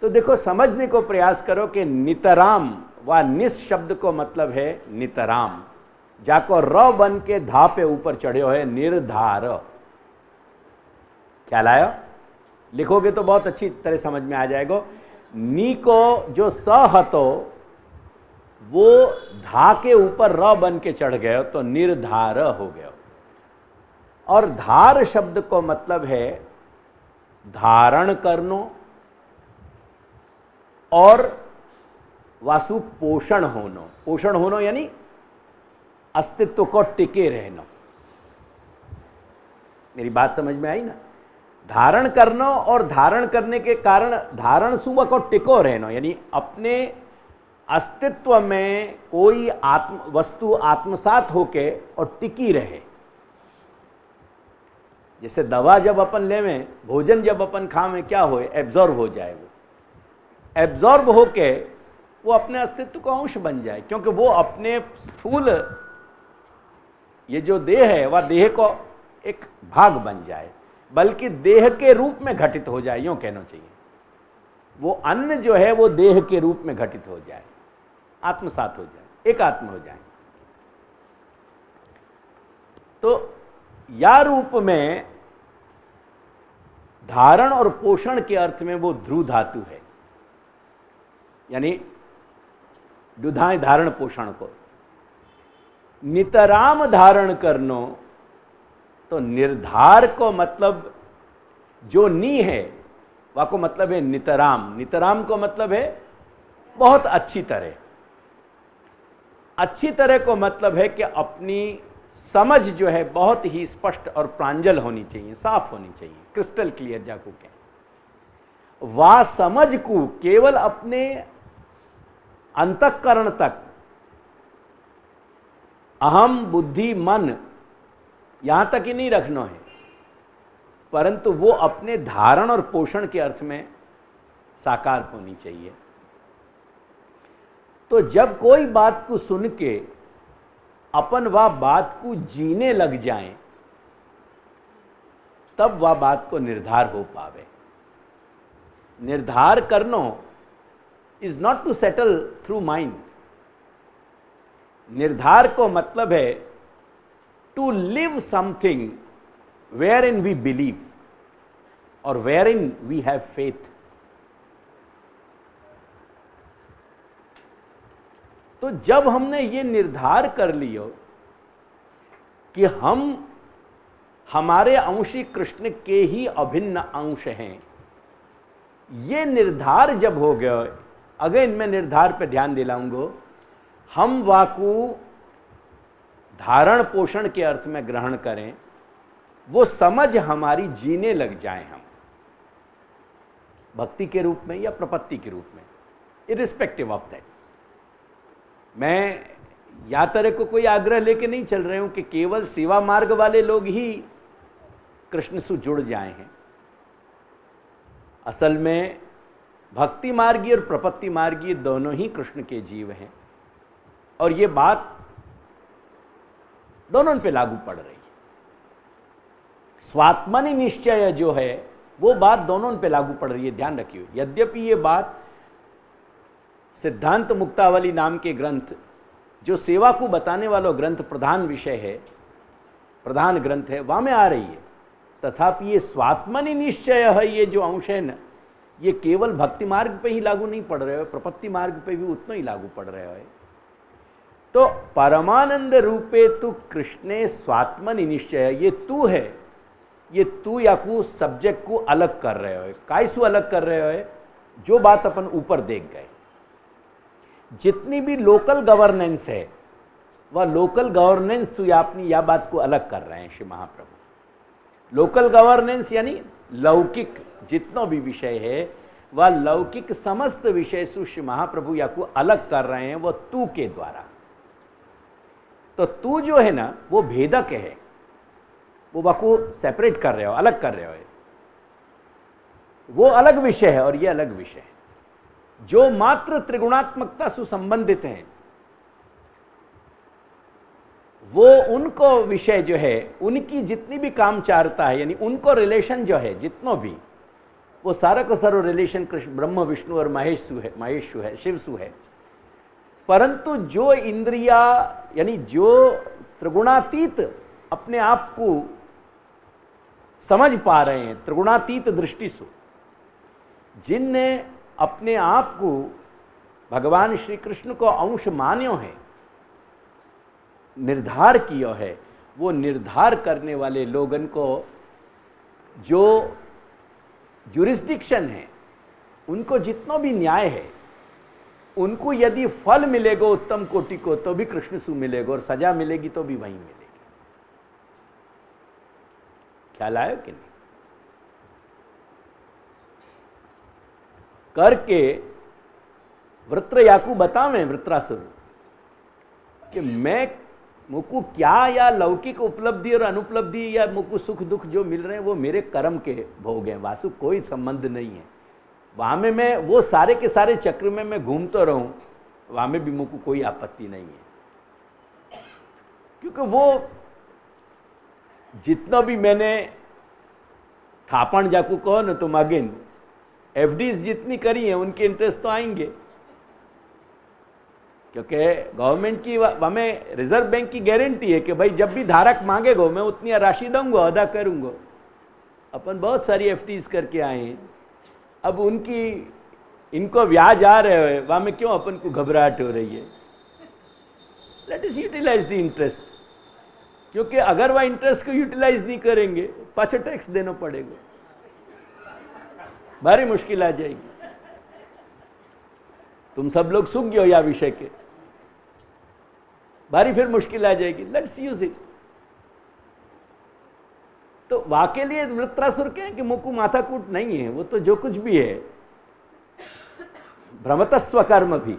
तो देखो समझने को प्रयास करो कि नितराम व निस शब्द को मतलब है नितराम, जाको र बन के धा पे ऊपर चढ़े है निर्धार। क्या लायो? लिखोगे तो बहुत अच्छी तरह समझ में आ जाएगा। नी को जो स हतो वो धा के ऊपर र बन के चढ़ गए तो निर्धार हो गया। और धार शब्द को मतलब है धारण करनो और वासु पोषण होनो। पोषण होनो यानी अस्तित्व को टिके रहना। मेरी बात समझ में आई ना? धारण करना और धारण करने के कारण धारण सुबह को टिको रहना, यानी अपने अस्तित्व में कोई वस्तु आत्मसात होके और टिकी रहे। जैसे दवा जब अपन लेवें, भोजन जब अपन खावें, क्या होए? एब्जॉर्ब हो जाए। वो एब्जॉर्ब होके वो अपने अस्तित्व का अंश बन जाए, क्योंकि वो अपने स्थूल ये जो देह है वह देह को एक भाग बन जाए, बल्कि देह के रूप में घटित हो जाए, यूं कहना चाहिए। वो अन्न जो है वो देह के रूप में घटित हो जाए, आत्मसात हो जाए, एक आत्म हो जाए। तो या रूप में धारण और पोषण के अर्थ में वो ध्रुव धातु है, यानी दुधाएं धारण पोषण को। नितराम धारण करनो, तो निर्धार को मतलब जो नी है वह को मतलब है नितराम। नितराम को मतलब है बहुत अच्छी तरह। अच्छी तरह को मतलब है कि अपनी समझ जो है बहुत ही स्पष्ट और प्रांजल होनी चाहिए, साफ होनी चाहिए, क्रिस्टल क्लियर जाको के। वह समझ को केवल अपने अंतःकरण तक, अहम बुद्धि मन यहां तक ही नहीं रखना है, परंतु वो अपने धारण और पोषण के अर्थ में साकार होनी चाहिए। तो जब कोई बात को सुन के अपन वह बात को जीने लग जाएं, तब वह बात को निर्धार हो पावे। निर्धार करनो is not to settle through mind. निर्धार को मतलब है to live something wherein we believe. और wherein we have faith. तो जब हमने ये निर्धार कर लिया कि हम हमारे अंशी कृष्ण के ही अभिन्न अंश हैं, ये निर्धार जब हो गया, अगेन मैं निर्धार पे ध्यान दिलाऊंगा, हम वाकु धारण पोषण के अर्थ में ग्रहण करें, वो समझ हमारी जीने लग जाए, हम भक्ति के रूप में या प्रपत्ति के रूप में, इरिस्पेक्टिव ऑफ दैट। मैं या तरह को कोई आग्रह लेके नहीं चल रहे हूं कि केवल सेवा मार्ग वाले लोग ही कृष्ण से जुड़ जाए हैं। असल में भक्ति मार्गी और प्रपत्ति मार्गी दोनों ही कृष्ण के जीव हैं, और ये बात दोनों पे लागू पड़ रही है। स्वात्मनि निश्चय जो है वो बात दोनों पे लागू पड़ रही है, ध्यान रखिए। यद्यपि ये बात सिद्धांत मुक्तावली नाम के ग्रंथ, जो सेवा को बताने वाला ग्रंथ प्रधान विषय है, प्रधान ग्रंथ है, वहां में आ रही है, तथापि ये स्वात्मनि निश्चय है, ये जो अंश है ना, ये केवल भक्ति मार्ग पे ही लागू नहीं पड़ रहे हो, प्रपत्ति मार्ग पे भी उतना ही लागू पड़ रहे हो। तो परमानंद रूपे तू कृष्णे स्वात्मनि निश्चय, ये तू है, ये तू या को सब्जेक्ट को अलग कर रहे हो। काइसु अलग कर रहे हो? जो बात अपन ऊपर देख गए, जितनी भी लोकल गवर्नेंस है वह लोकल गवर्नेंस से अपनी या बात को अलग कर रहे हैं श्री महाप्रभु। लोकल गवर्नेंस यानी लौकिक जितना भी विषय है वह लौकिक समस्त विषय से श्री महाप्रभु या को अलग कर रहे हैं, वह तू के द्वारा। तो तू जो है ना वो भेदक है, वो वाको सेपरेट कर रहे हो, अलग कर रहे हो। वो अलग विषय है और ये अलग विषय है, जो मात्र त्रिगुणात्मकता से संबंधित हैं। वो उनको विषय जो है, उनकी जितनी भी कामचारता है, यानी उनको रिलेशन जो है जितनों भी, वो सारा को सारो रिलेशन कृष्ण ब्रह्म विष्णु और महेश है, शिव सु है। परंतु जो इंद्रिया यानी जो त्रिगुणातीत अपने आप को समझ पा रहे हैं, त्रिगुणातीत दृष्टि से, जिनने अपने आप को भगवान श्री कृष्ण को अंश मान्यो है, निर्धार किया है, वो निर्धार करने वाले लोगन को जो जुरिस्डिक्शन है, उनको जितना भी न्याय है, उनको यदि फल मिलेगा उत्तम कोटि को तो भी कृष्ण से मिलेगा, और सजा मिलेगी तो भी वहीं मिलेगी। ख्याल आयो कि नहीं? करके वृत्रयाकु बतावें वृत्रासुर कि मैं मुझको क्या या लौकिक उपलब्धि और अनुपलब्धि या मुझको सुख दुख जो मिल रहे हैं वो मेरे कर्म के भोग हैं, वासु कोई संबंध नहीं है। वहाँ में मैं वो सारे के सारे चक्र में मैं घूमता रहूँ, वहाँ में भी मुझको कोई आपत्ति नहीं है, क्योंकि वो जितना भी मैंने थापण जाकू कहो ना, तुम अगेन एफडीज जितनी करी हैं उनके इंटरेस्ट तो आएंगे, क्योंकि गवर्नमेंट की हमें रिजर्व बैंक की गारंटी है कि भाई जब भी धारक मांगेगा मैं उतनी राशि दूंगा, अदा करूंगा। अपन बहुत सारी एफडीज करके आए हैं, अब इनको ब्याज आ रहे हो, वहाँ में क्यों अपन को घबराहट हो रही है? Let us utilize the interest, क्योंकि अगर वह इंटरेस्ट को यूटिलाइज नहीं करेंगे पाछा टैक्स देना पड़ेगा, भारी मुश्किल आ जाएगी। तुम सब लोग सुख गए या विषय के, भारी फिर मुश्किल आ जाएगी। Let's use it. तो वाके लिए वृत्रासुर के हैं कि मुकु माथा कूट नहीं है, वो तो जो कुछ भी है भ्रमतस्व कर्म भी,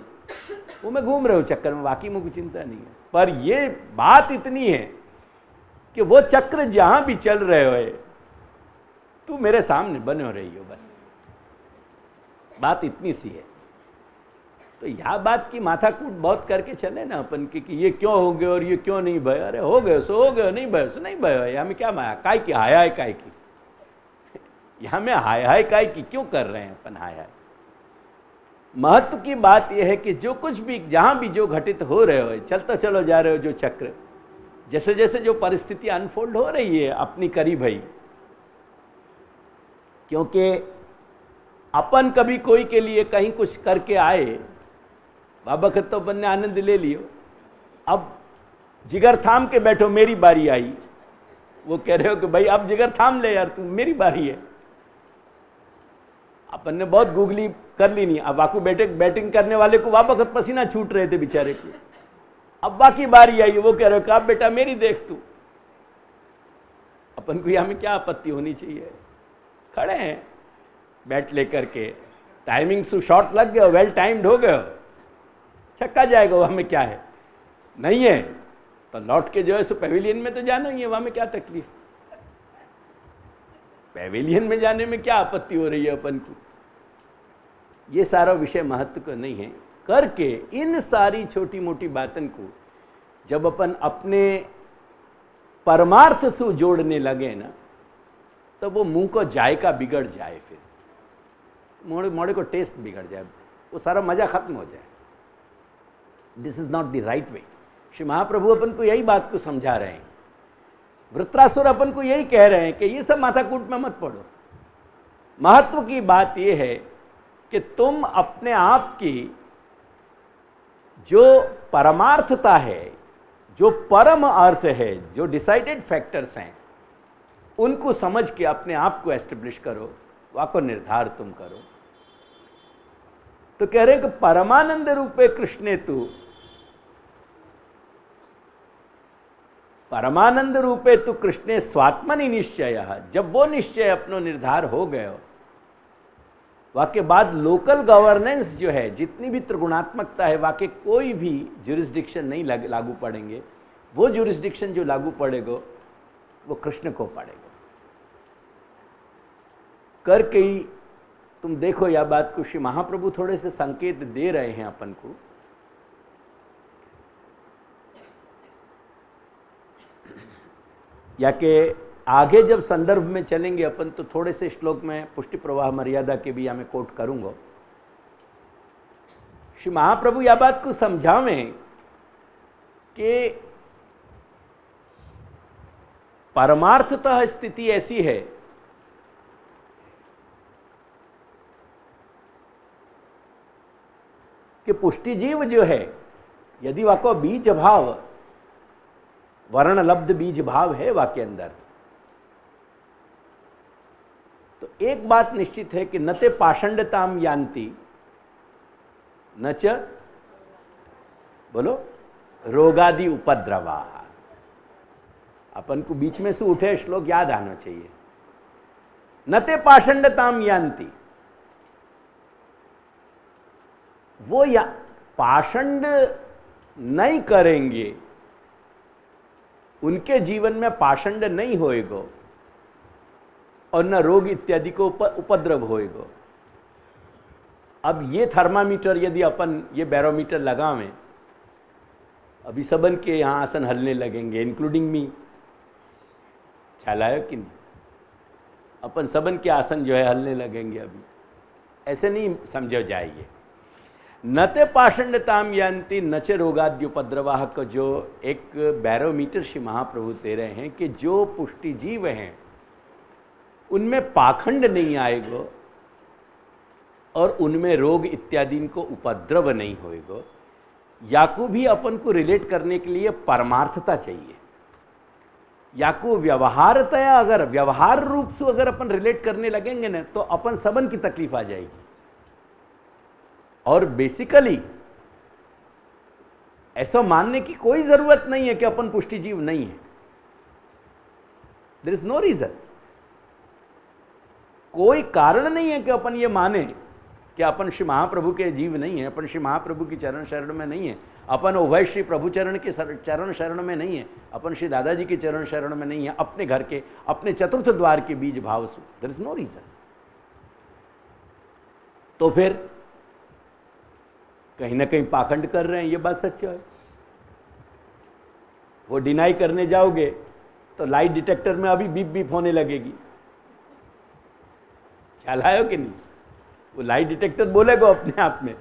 वो मैं घूम रहा हूं चक्कर में, वाकई मुझको चिंता नहीं है। पर ये बात इतनी है कि वो चक्र जहां भी चल रहे हो तू मेरे सामने बने हो रही हो, बस बात इतनी सी है। तो यह बात की माथा कूट बहुत करके चले ना अपन की कि ये क्यों हो गए और ये क्यों नहीं भयो, अरे हो गए सो हो गए, नहीं भयो सो नहीं भयो, यहाँ में क्या माया काय की, हाय हाय काय की, यहाँ में हाय हाय काय की क्यों कर रहे हैं अपन हाय हाय। महत्व की बात यह है कि जो कुछ भी जहाँ भी जो घटित हो रहे हो, चलता चलो जा रहे हो जो चक्र, जैसे जैसे जो परिस्थिति अनफोल्ड हो रही है अपनी करीब भाई, क्योंकि अपन कभी कोई के लिए कहीं कुछ करके आए, बाबा खत तो अपन ने आनंद ले लियो, अब जिगर थाम के बैठो मेरी बारी आई, वो कह रहे हो कि भाई अब जिगर थाम ले यार, तू मेरी बारी है। अपन ने बहुत गूगली कर ली नहीं, अब वाकू बैटिंग करने वाले को वापस पसीना छूट रहे थे बेचारे को, अब वाकई बारी आई, वो कह रहे हो कि अब बेटा मेरी देख तू। अपन को यहाँ में क्या आपत्ति होनी चाहिए, खड़े हैं बैट लेकर के, टाइमिंग से शॉट लग गया, वेल टाइम्ड हो गया, छक्का जाएगा, वहाँ में क्या है, नहीं है तो लौट के जो है सो पेविलियन में तो जाना ही है, वहाँ में क्या तकलीफ, पेविलियन में जाने में क्या आपत्ति हो रही है अपन को। ये सारा विषय महत्व का नहीं है, करके इन सारी छोटी मोटी बातों को जब अपन अपने परमार्थ से जोड़ने लगे ना, तो वो मुंह को जायका बिगड़ जाए, फिर मोड़े मोड़े को टेस्ट बिगड़ जाए, वो सारा मजा खत्म हो जाए। This is not the right way. Shri Mahaprabhu अपन को यही बात को समझा रहे हैं, वृत्रासुर अपन को यही कह रहे हैं कि ये सब माथाकूट में मत पड़ो। महत्व की बात यह है कि तुम अपने आप की जो परमार्थता है, जो परम अर्थ है, जो डिसाइडेड फैक्टर्स हैं, उनको समझ के अपने आप को एस्टेब्लिश करो, वाको निर्धार तुम करो। तो कह रहे कि परमानंद रूपे कृष्णे तू, परमानंद रूपे तू कृष्णे स्वात्मनि निश्चय। जब वो निश्चय अपनो निर्धार हो गयो, वाके बाद लोकल गवर्नेंस जो है, जितनी भी त्रिगुणात्मकता है, वाके कोई भी जुरिस्डिक्शन नहीं लागू पड़ेंगे। वो जुरिस्डिक्शन जो लागू पड़ेगा वो कृष्ण को पड़ेगा। करके ही तुम देखो यह बात को श्री महाप्रभु थोड़े से संकेत दे रहे हैं अपन को। या कि आगे जब संदर्भ में चलेंगे अपन, तो थोड़े से श्लोक में पुष्टि प्रवाह मर्यादा के भी मैं कोट करूंगा। श्री महाप्रभु यह बात को समझावें कि परमार्थतः स्थिति ऐसी है कि पुष्टि जीव जो है, यदि वाको बीज भाव, वर्ण लब्ध बीज भाव है वाके अंदर, तो एक बात निश्चित है कि न ते पाषंडताम यान्ति न च, बोलो, रोगादि उपद्रवा। अपन को बीच में से उठे श्लोक याद आना चाहिए। न ते पाषंडताम यान्ति, वो या पाषंड नहीं करेंगे, उनके जीवन में पाषंड नहीं होएगा और न रोग इत्यादि को उपद्रव होएगा। अब ये थर्मामीटर यदि अपन ये बैरोमीटर लगावें, अभी सबन के यहाँ आसन हलने लगेंगे, इंक्लूडिंग मी, ख्याल आया कि नहीं? अपन सबन के आसन जो है हलने लगेंगे अभी, ऐसे नहीं समझो जाइए। न ते पाषंडताम यान्ति न च रोगाद्युपद्रवाह का जो एक बैरोमीटर श्री महाप्रभु दे रहे हैं कि जो पुष्टि जीव हैं उनमें पाखंड नहीं आएगा और उनमें रोग इत्यादि को उपद्रव नहीं होएगा। याकू भी अपन को रिलेट करने के लिए परमार्थता चाहिए। याकू व्यवहारतया, अगर व्यवहार रूप से अगर अपन रिलेट करने लगेंगे ना, तो अपन सबन की तकलीफ आ जाएगी। और बेसिकली ऐसा मानने की कोई जरूरत नहीं है कि अपन पुष्टि जीव नहीं है। देयर इज नो रीजन, कोई कारण नहीं है कि अपन ये माने कि अपन श्री महाप्रभु के जीव नहीं है, अपन श्री महाप्रभु की चरण शरण में नहीं है, अपन उभय श्री प्रभु चरण के चरण शरण में नहीं है, अपन श्री दादाजी के चरण शरण में नहीं है, अपने घर के अपने चतुर्थ द्वार के बीज भाव से। There is no reason. तो फिर कहीं ना कहीं पाखंड कर रहे हैं, ये बात सच है। वो डिनाई करने जाओगे तो लाइट डिटेक्टर में अभी बीप बीप होने लगेगी, ख्याल आयो कि नहीं? वो लाइट डिटेक्टर बोलेगा अपने आप में।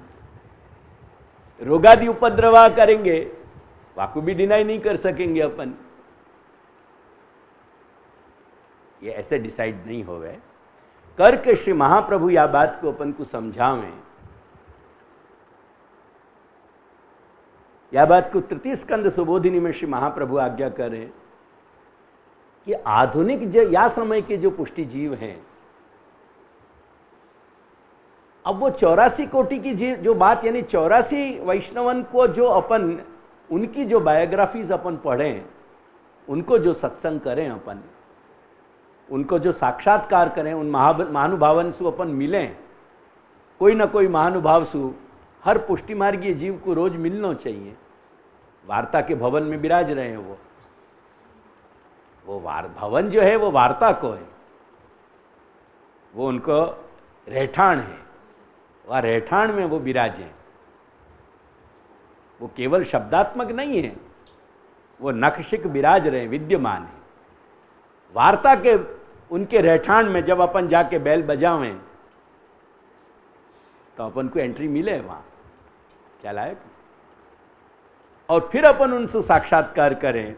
रोगादि उपद्रवा करेंगे, वाकु भी डिनाई नहीं कर सकेंगे अपन। ये ऐसे डिसाइड नहीं हो गए। करके श्री महाप्रभु या बात को अपन को समझावें। या बात को तृतीय स्कंद सुबोधिनी में श्री महाप्रभु आज्ञा करें कि आधुनिक या समय के जो पुष्टि जीव हैं, अब वो 84 कोटि की जो बात, यानी 84 वैष्णवन को जो अपन उनकी जो बायोग्राफीज अपन पढ़ें, उनको जो सत्संग करें अपन, उनको जो साक्षात्कार करें, उन महानुभावन से अपन मिलें, कोई ना कोई महानुभाव से हर पुष्टि मार्गीय जीव को रोज मिलना चाहिए। वार्ता के भवन में विराज रहे हैं वो भवन जो है वो वार्ता को है, वो उनको रहठान है, वह रहठान में वो विराजे, वो केवल शब्दात्मक नहीं है, वो नखशिक विराज रहे, विद्यमान है। वार्ता के उनके रहठान में जब अपन जाके बैल बजावें तो अपन को एंट्री मिले वहाँ, क्या लायक, और फिर अपन उनसे साक्षात्कार करें,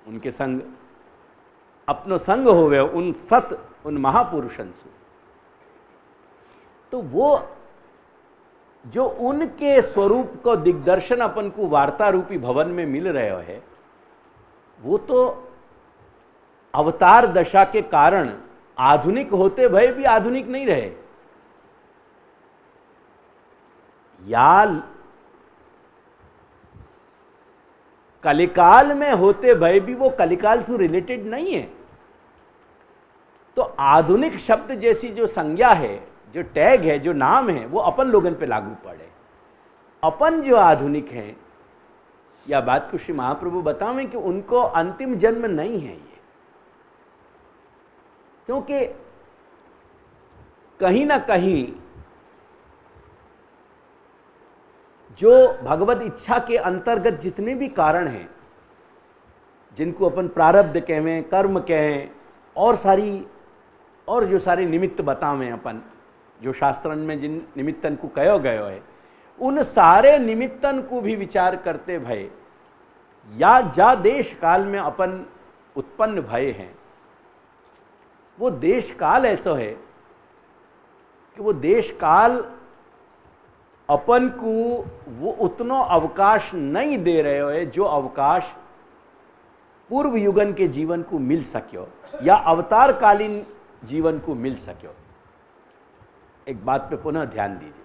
उनके संग अपनो संग होवे उन महापुरुषन से, तो वो जो उनके स्वरूप को दिग्दर्शन अपन को वार्ता रूपी भवन में मिल रहे है, वो तो अवतार दशा के कारण आधुनिक होते भय भी आधुनिक नहीं रहे, या कलिकाल में होते भय भी वो कलिकाल से रिलेटेड नहीं है। तो आधुनिक शब्द जैसी जो संज्ञा है, जो टैग है, जो नाम है, वो अपन लोगन पे लागू पड़े। अपन जो आधुनिक हैं, या बात को श्री महाप्रभु बतावें कि उनको अंतिम जन्म नहीं है ये, क्योंकि कहीं ना कहीं जो भगवत इच्छा के अंतर्गत जितने भी कारण हैं, जिनको अपन प्रारब्ध कहें, कर्म कहें, और जो सारे निमित्त बतावें अपन, जो शास्त्रन में जिन निमित्तन को कहो गयो है, उन सारे निमित्तन को भी विचार करते भय, या जा देश काल में अपन उत्पन्न भय हैं, वो देश काल ऐसा है कि वो देश काल अपन को वो उतना अवकाश नहीं दे रहे हो, जो अवकाश पूर्व युगन के जीवन को मिल सक्यो या अवतार कालीन जीवन को मिल सक्यो। एक बात पे पुनः ध्यान दीजिए,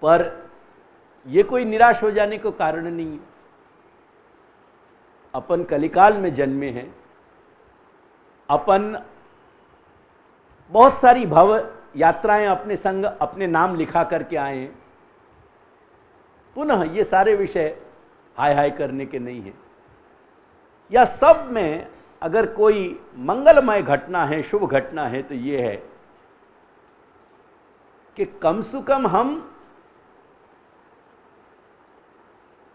पर ये कोई निराश हो जाने को कारण नहीं है। अपन कलिकाल में जन्मे हैं, अपन बहुत सारी भव यात्राएं अपने संग अपने नाम लिखा करके आए हैं। पुनः ये सारे विषय हाय हाय करने के नहीं हैं। या सब में अगर कोई मंगलमय घटना है, शुभ घटना है, तो ये है कि कम से कम हम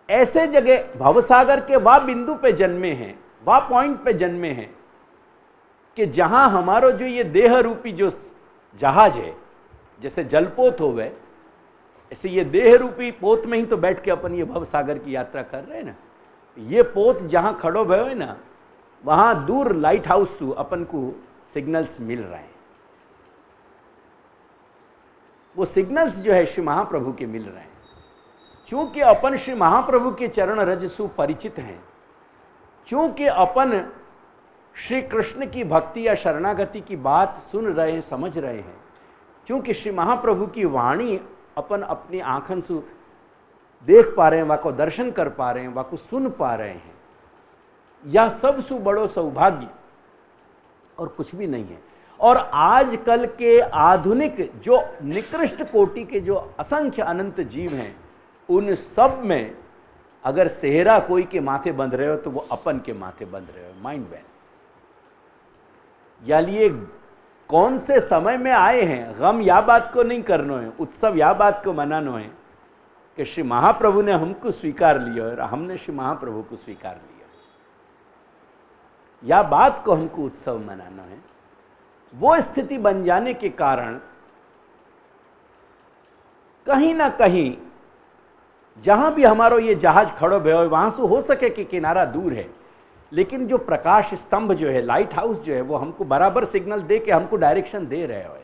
ऐसे जगह भवसागर के वह बिंदु पे जन्मे हैं, वह पॉइंट पे जन्मे हैं कि जहां हमारो जो ये देह रूपी जो जहाज है, जैसे जलपोत हो गए, ऐसे ये देह रूपी पोत में ही तो बैठ के अपन ये भवसागर की यात्रा कर रहे हैं ना। ये पोत जहां खड़ो भयो है ना, वहां दूर लाइट हाउस से अपन को सिग्नल्स मिल रहे हैं। वो सिग्नल्स जो है श्री महाप्रभु के मिल रहे हैं। चूंकि अपन श्री महाप्रभु के चरण रज सु परिचित हैं, चूंकि अपन श्री कृष्ण की भक्ति या शरणागति की बात सुन रहे हैं, समझ रहे हैं, क्योंकि श्री महाप्रभु की वाणी अपन अपनी आंखन से देख पा रहे हैं, वाको दर्शन कर पा रहे हैं, वाको सुन पा रहे हैं, यह सब सु बड़ो सौभाग्य और कुछ भी नहीं है। और आजकल के आधुनिक जो निकृष्ट कोटि के जो असंख्य अनंत जीव हैं, उन सब में अगर सेहरा कोई के माथे बंध रहे हो तो वो अपन के माथे बंध रहे हो। माइंड बैन या लिए कौन से समय में आए हैं, गम या बात को नहीं करना है, उत्सव या बात को मनाना है कि श्री महाप्रभु ने हमको स्वीकार लिया और हमने श्री महाप्रभु को स्वीकार लिया। या बात को हमको उत्सव मनाना है। वो स्थिति बन जाने के कारण कहीं ना कहीं जहां भी हमारो ये जहाज खड़ो भयो, वहां से हो सके कि किनारा दूर है, लेकिन जो प्रकाश स्तंभ जो है, लाइट हाउस जो है, वो हमको बराबर सिग्नल दे के हमको डायरेक्शन दे रहे हो।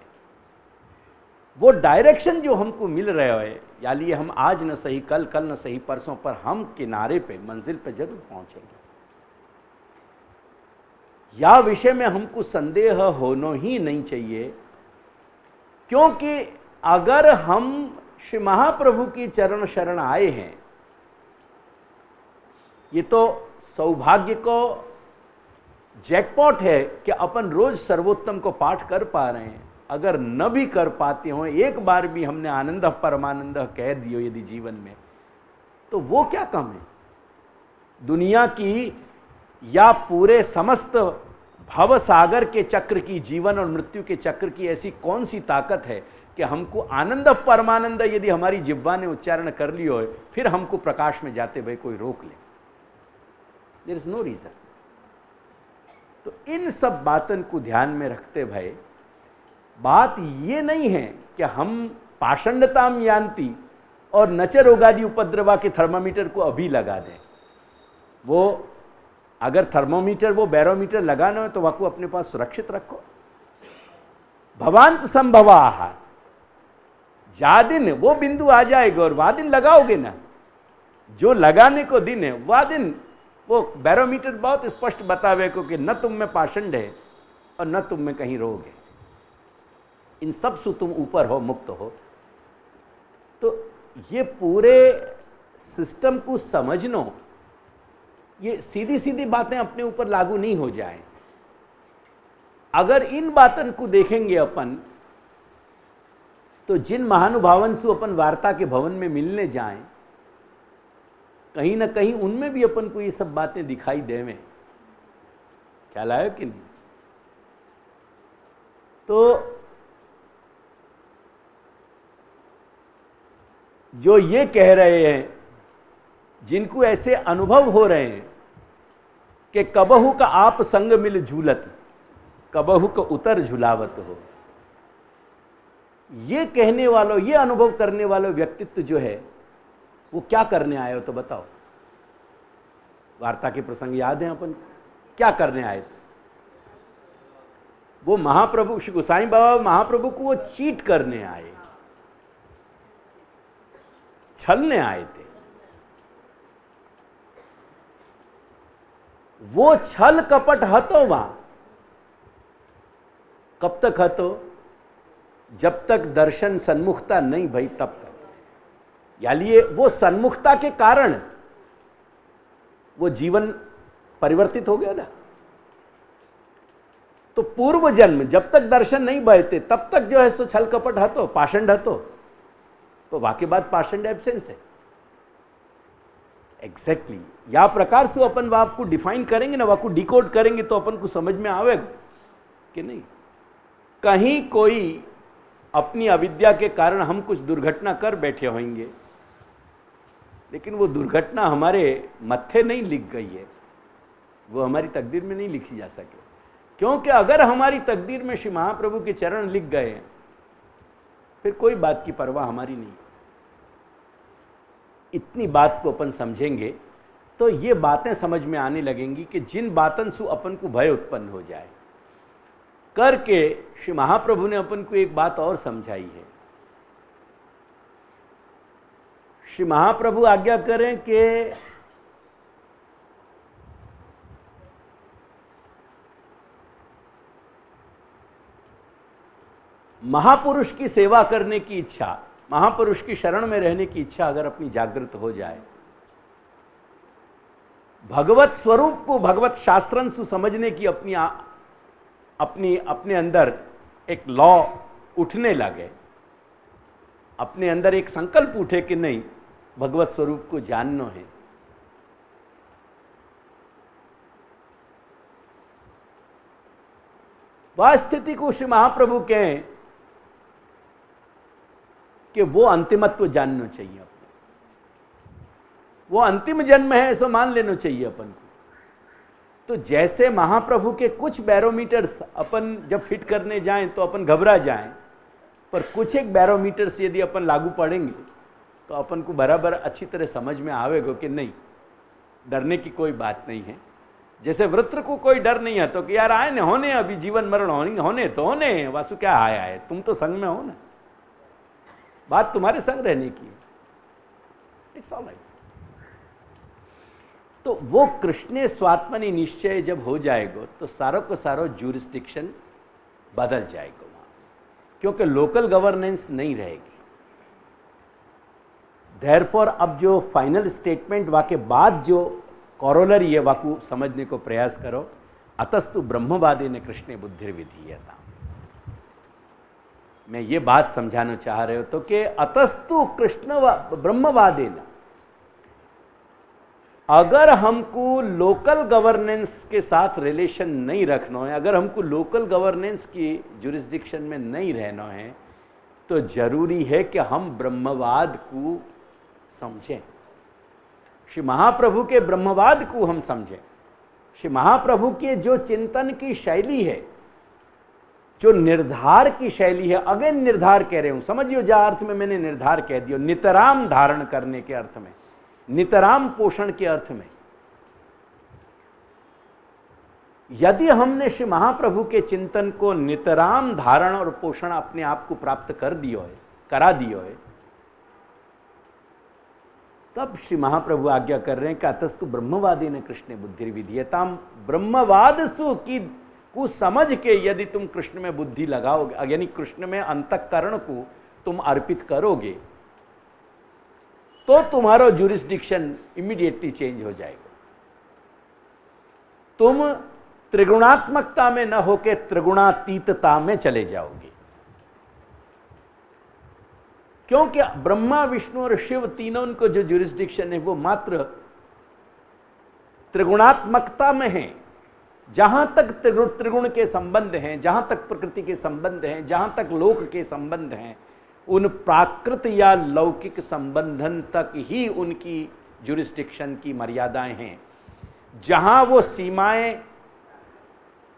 वो डायरेक्शन जो हमको मिल रहे हो, यानी हम आज न सही कल, कल न सही परसों, पर हम किनारे पे, मंजिल पे जरूर पहुंचेंगे। या विषय में हमको संदेह होना ही नहीं चाहिए, क्योंकि अगर हम श्री महाप्रभु की चरण शरण आए हैं, ये तो सौभाग्य को जैकपॉट है कि अपन रोज सर्वोत्तम को पाठ कर पा रहे हैं। अगर न भी कर पाते हो, एक बार भी हमने आनंद परमानंद कह दियो यदि जीवन में, तो वो क्या कम है। दुनिया की या पूरे समस्त भव सागर के चक्र की, जीवन और मृत्यु के चक्र की ऐसी कौन सी ताकत है कि हमको आनंद परमानंद यदि हमारी जिह्वा ने उच्चारण कर लियो है, फिर हमको प्रकाश में जाते भाई कोई रोक ले। There is no reason. तो इन सब बातों को ध्यान में रखते भाई, बात ये नहीं है कि हम पाषंडताम यान्ति और नच रोगादि उपद्रवा के थर्मामीटर को अभी लगा दें। वो अगर थर्मोमीटर, वो बैरोमीटर लगाना हो तो वह को अपने पास सुरक्षित रखो। भवांत संभवा आहार, जा दिन वो बिंदु आ जाएगा और वह दिन लगाओगे ना, जो लगाने को दिन है वह दिन वो बैरोमीटर बहुत स्पष्ट बतावे को कि न तुम में पाषंड है और न तुम में कहीं रोग है, इन सब से तुम ऊपर हो, मुक्त हो। तो ये पूरे सिस्टम को समझनो, ये सीधी सीधी बातें अपने ऊपर लागू नहीं हो जाए। अगर इन बातों को देखेंगे अपन, तो जिन महानुभावन से अपन वार्ता के भवन में मिलने जाएं, कहीं ना कहीं उनमें भी अपन को ये सब बातें दिखाई देवें। ख्याल आया कि नहीं? तो जो ये कह रहे हैं, जिनको ऐसे अनुभव हो रहे हैं कि कबहू का आप संग मिल झूलत, कबहू का उतर झुलावत हो, ये कहने वालों, ये अनुभव करने वालों व्यक्तित्व जो है, वो क्या करने आए हो तो बताओ। वार्ता के प्रसंग याद हैं अपन, क्या करने आए थे? वो महाप्रभु श्री गोसाई बाबा महाप्रभु को वो चीट करने आए, छलने आए थे। वो छल कपट हतो वहां, कब तक हतो? जब तक दर्शन सन्मुखता नहीं भई तब तक। यानी वो सन्मुखता के कारण वो जीवन परिवर्तित हो गया ना। तो पूर्व जन्म जब तक दर्शन नहीं भयते तब तक जो है सो छल कपट हतो, पाषंड हतो, तो वाके बाद पाषंड एब्सेंस है। एग्जैक्टली या प्रकार से अपन वाप को डिफाइन करेंगे ना, वाको डिकोड करेंगे तो अपन को समझ में आवेगा कि नहीं। कहीं कोई अपनी अविद्या के कारण हम कुछ दुर्घटना कर बैठे होंगे, लेकिन वो दुर्घटना हमारे मत्थे नहीं लिख गई है, वो हमारी तकदीर में नहीं लिखी जा सके। क्योंकि अगर हमारी तकदीर में श्री महाप्रभु के चरण लिख गए हैं, फिर कोई बात की परवाह हमारी नहीं। इतनी बात को अपन समझेंगे तो ये बातें समझ में आने लगेंगी कि जिन बातन से अपन को भय उत्पन्न हो जाए करके श्री महाप्रभु ने अपन को एक बात और समझाई है। श्री महाप्रभु आज्ञा करें कि महापुरुष की सेवा करने की इच्छा, महापुरुष की शरण में रहने की इच्छा अगर अपनी जागृत हो जाए, भगवत स्वरूप को भगवत शास्त्रन से समझने की अपने अंदर एक लॉ उठने लगे, अपने अंदर एक संकल्प उठे कि नहीं भगवत स्वरूप को जानना है, वह स्थिति को श्री महाप्रभु कहें कि वो अंतिमत्व जानना चाहिए अपने, वो अंतिम जन्म है ऐसा मान लेना चाहिए अपन को। तो जैसे महाप्रभु के कुछ बैरोमीटर्स अपन जब फिट करने जाएं तो अपन घबरा जाएं, पर कुछ एक बैरोमीटर्स यदि अपन लागू पड़ेंगे तो अपन को बराबर अच्छी तरह समझ में आवेगा कि नहीं, डरने की कोई बात नहीं है। जैसे वृत्र को कोई डर नहीं है तो कि यार आए ना होने, अभी जीवन मरण होने तो होने, वासु क्या आया है, तुम तो संग में हो ना, बात तुम्हारे संग रहने की है, इट्स ऑल राइट। तो वो कृष्ण स्वात्मनि निश्चय जब हो जाएगा तो सारों को सारो ज्यूरिस्डिक्शन बदल जाएगा वहां, क्योंकि लोकल गवर्नेंस नहीं रहेगी। देयरफॉर अब जो फाइनल स्टेटमेंट वाके बाद जो कॉरोलरी है वाकू समझने को प्रयास करो, अतस्तु ब्रह्मवादी ने कृष्ण बुद्धि विधीयता। मैं ये बात समझाना चाह रहे हो तो कि अतस्तु कृष्ण ब्रह्मवादी न, अगर हमको लोकल गवर्नेंस के साथ रिलेशन नहीं रखना है, अगर हमको लोकल गवर्नेंस की जुरिस्डिक्शन में नहीं रहना है, तो जरूरी है कि हम ब्रह्मवाद को समझें, श्री महाप्रभु के ब्रह्मवाद को हम समझें। श्री महाप्रभु के जो चिंतन की शैली है, जो निर्धार की शैली है, अगेन निर्धार कह रहे हूं, समझियो जा अर्थ में मैंने निर्धार कह दिया, नितराम धारण करने के अर्थ में, नितराम पोषण के अर्थ में। यदि हमने श्री महाप्रभु के चिंतन को नितराम धारण और पोषण अपने आप को प्राप्त कर दियो है, करा दियो है, तब श्री महाप्रभु आज्ञा कर रहे हैं कि अतस्तु ब्रह्मवादी ने कृष्ण बुद्धि विधीयताम। ब्रह्मवाद सु की को समझ के यदि तुम कृष्ण में बुद्धि लगाओगे, यानी कृष्ण में अंतःकरण को तुम अर्पित करोगे, तो तुम्हारा ज्यूरिस्डिक्शन इमीडिएटली चेंज हो जाएगा। तुम त्रिगुणात्मकता में न होके त्रिगुणातीतता में चले जाओगे, क्योंकि ब्रह्मा विष्णु और शिव तीनों को जो ज्यूरिस्डिक्शन है वो मात्र त्रिगुणात्मकता में है। जहां तक त्रिगुण के संबंध हैं, जहां तक प्रकृति के संबंध हैं, जहां तक लोक के संबंध हैं, उन प्राकृत या लौकिक संबंधन तक ही उनकी ज्यूरिस्डिक्शन की मर्यादाएं हैं। जहां वो सीमाएं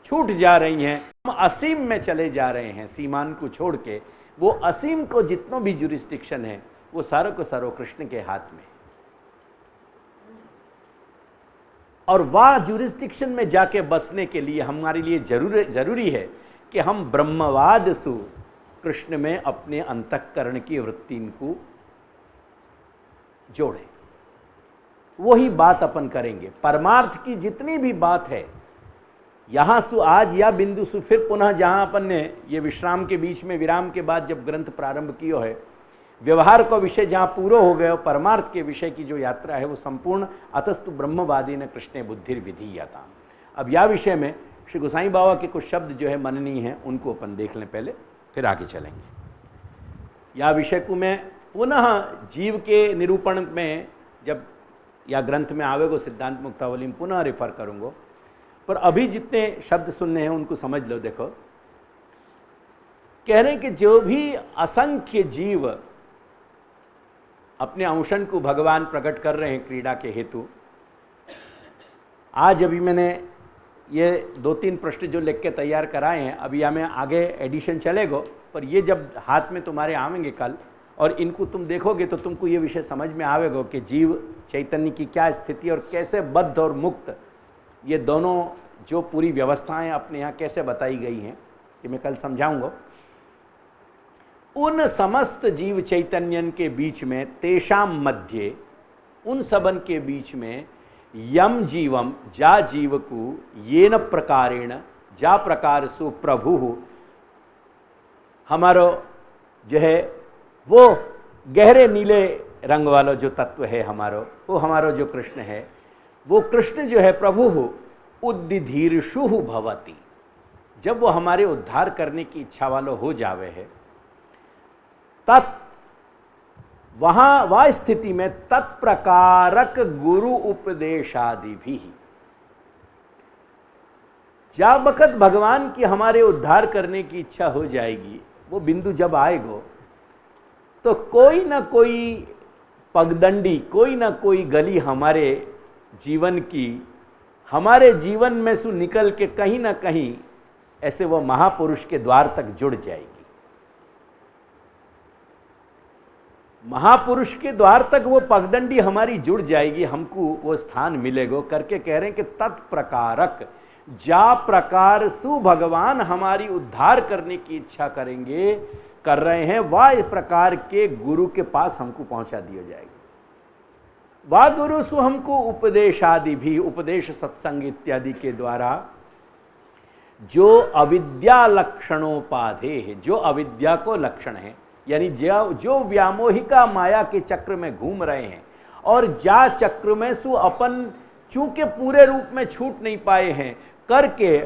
छूट जा रही हैं, हम असीम में चले जा रहे हैं, सीमान को छोड़ के, वो असीम को जितना भी ज्यूरिस्डिक्शन है वो सारों को सारो कृष्ण के हाथ में। और वह ज्यूरिस्डिक्शन में जाके बसने के लिए हमारे लिए जरूरी है कि हम ब्रह्मवाद सु कृष्ण में अपने अंतःकरण की वृत्ति को जोड़ें। वही बात अपन करेंगे। परमार्थ की जितनी भी बात है, यहां सु आज या बिंदु सु फिर पुनः जहां अपन ने ये विश्राम के बीच में विराम के बाद जब ग्रंथ प्रारंभ किया है, व्यवहार का विषय जहां पूरा हो गया, परमार्थ के विषय की जो यात्रा है वो संपूर्ण अतस्तु ब्रह्मवादी ने कृष्ण बुद्धि विधीयता। अब यह विषय में श्री गोसाई बाबा के कुछ शब्द जो है मननीय हैं, उनको अपन देख लें पहले, फिर आगे चलेंगे। यह विषय को मैं पुनः जीव के निरूपण में जब या ग्रंथ में आवेगो सिद्धांत मुक्तावली में पुनः रिफर करूंगा, पर अभी जितने शब्द सुनने हैं उनको समझ लो। देखो, कह रहे हैं कि जो भी असंख्य जीव अपने अंशन को भगवान प्रकट कर रहे हैं क्रीड़ा के हेतु, आज अभी मैंने ये 2-3 प्रश्न जो लिख के तैयार कराए हैं, अभी हमें आगे एडिशन चलेगा, पर ये जब हाथ में तुम्हारे आवेंगे कल और इनको तुम देखोगे तो तुमको ये विषय समझ में आवेगा कि जीव चैतन्य की क्या स्थिति और कैसे बद्ध और मुक्त, ये दोनों जो पूरी व्यवस्थाएं अपने यहाँ कैसे बताई गई हैं, ये मैं कल समझाऊंगा। उन समस्त जीव चैतन्यन के बीच में, तेषाम मध्य, उन सबन के बीच में, यम जीवम, जा जीव को येन प्रकारेण, जा प्रकार सु प्रभु, हमारो जो है वो गहरे नीले रंग वाला जो तत्व है हमारो, वो हमारो जो कृष्ण है, वो कृष्ण जो है प्रभु उद्धिधीर्षु भवति, जब वो हमारे उद्धार करने की इच्छा वाला हो जावे है, तत् वहां वह स्थिति में तत्प्रकारक गुरु उपदेशादि भी, जब वक़्त भगवान की हमारे उद्धार करने की इच्छा हो जाएगी, वो बिंदु जब आएगा, तो कोई ना कोई पगडंडी, कोई ना कोई गली हमारे जीवन की, हमारे जीवन में से निकल के कहीं ना कहीं ऐसे वो महापुरुष के द्वार तक जुड़ जाएगी। महापुरुष के द्वार तक वो पगडंडी हमारी जुड़ जाएगी, हमको वो स्थान मिलेगा करके कह रहे हैं कि तत्प्रकारक, जा प्रकार सु भगवान हमारी उद्धार करने की इच्छा करेंगे, कर रहे हैं, वह इस प्रकार के गुरु के पास हमको पहुंचा दिया जाएगा। वह गुरु सु हमको उपदेश आदि भी, उपदेश सत्संग इत्यादि के द्वारा जो अविद्या लक्षणोपाधे है, जो अविद्या को लक्षण है, यानी जो व्यामोहिका माया के चक्र में घूम रहे हैं और जा चक्र में सु अपन चूंकि पूरे रूप में छूट नहीं पाए हैं करके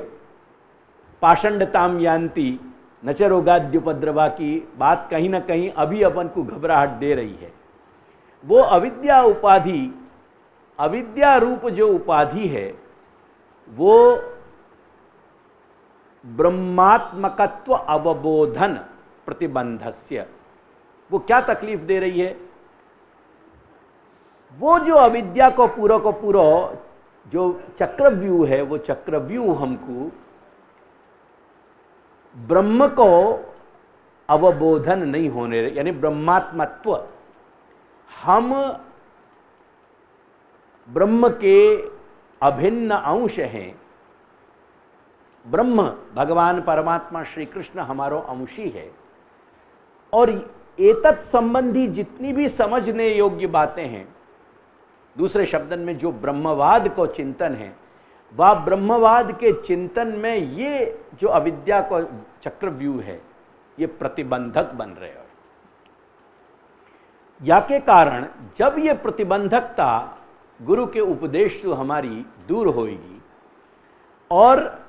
पाषंडताम यान्ति नचरोगाद्युपद्रवा की बात कहीं ना कहीं अभी अपन को घबराहट दे रही है। वो अविद्या उपाधि, अविद्या रूप जो उपाधि है वो ब्रह्मात्मकत्व अवबोधन प्रतिबंधस्य, वो क्या तकलीफ दे रही है? वो जो अविद्या को पूरा जो चक्रव्यूह है, वो चक्रव्यूह हमको ब्रह्म को अवबोधन नहीं होने, यानी ब्रह्मात्मत्व, हम ब्रह्म के अभिन्न अंश हैं। ब्रह्म भगवान परमात्मा श्री कृष्ण हमारो अंशी है और एतत् संबंधी जितनी भी समझने योग्य बातें हैं, दूसरे शब्दन में जो ब्रह्मवाद को चिंतन है, वह ब्रह्मवाद के चिंतन में ये जो अविद्या को चक्रव्यूह है ये प्रतिबंधक बन रहे हैं। या के कारण जब ये प्रतिबंधकता गुरु के उपदेश से हमारी दूर होगी और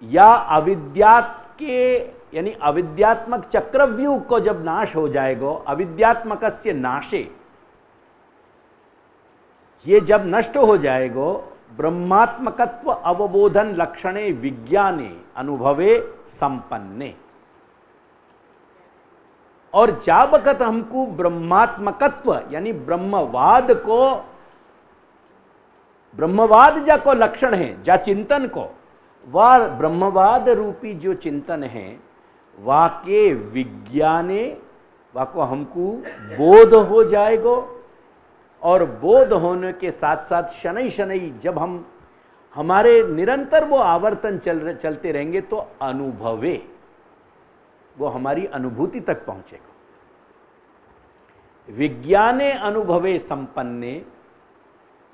या अविद्या के यानी अविद्यात्मक चक्रव्यूह को जब नाश हो जाएगा, अविद्यात्मकस्य नाशे, ये जब नष्ट हो जाएगा, ब्रह्मात्मकत्व अवबोधन लक्षणे विज्ञाने अनुभवे संपन्ने, और जा बकत हमको ब्रह्मात्मकत्व यानी ब्रह्मवाद को, ब्रह्मवाद जा को लक्षण है, जा चिंतन को, वह ब्रह्मवाद रूपी जो चिंतन है वह के विज्ञाने, वह को हमको बोध हो जाएगा, और बोध होने के साथ साथ शनै शनै जब हम हमारे निरंतर वो आवर्तन चलते रहेंगे तो अनुभवे, वो हमारी अनुभूति तक पहुंचेगा। विज्ञाने अनुभवे संपन्ने,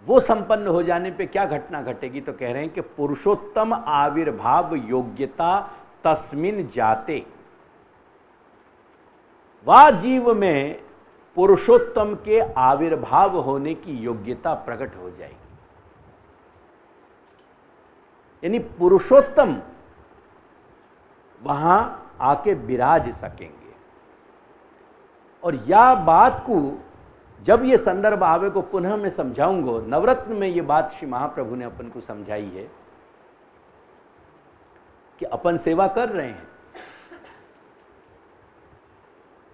वो संपन्न हो जाने पे क्या घटना घटेगी? तो कह रहे हैं कि पुरुषोत्तम आविर्भाव योग्यता तस्मिन जाते, वह जीव में पुरुषोत्तम के आविर्भाव होने की योग्यता प्रकट हो जाएगी। यानी पुरुषोत्तम वहां आके विराज सकेंगे। और या बात को जब ये संदर्भ आवे को पुनः मैं समझाऊंगा, नवरत्न में ये बात श्री महाप्रभु ने अपन को समझाई है कि अपन सेवा कर रहे हैं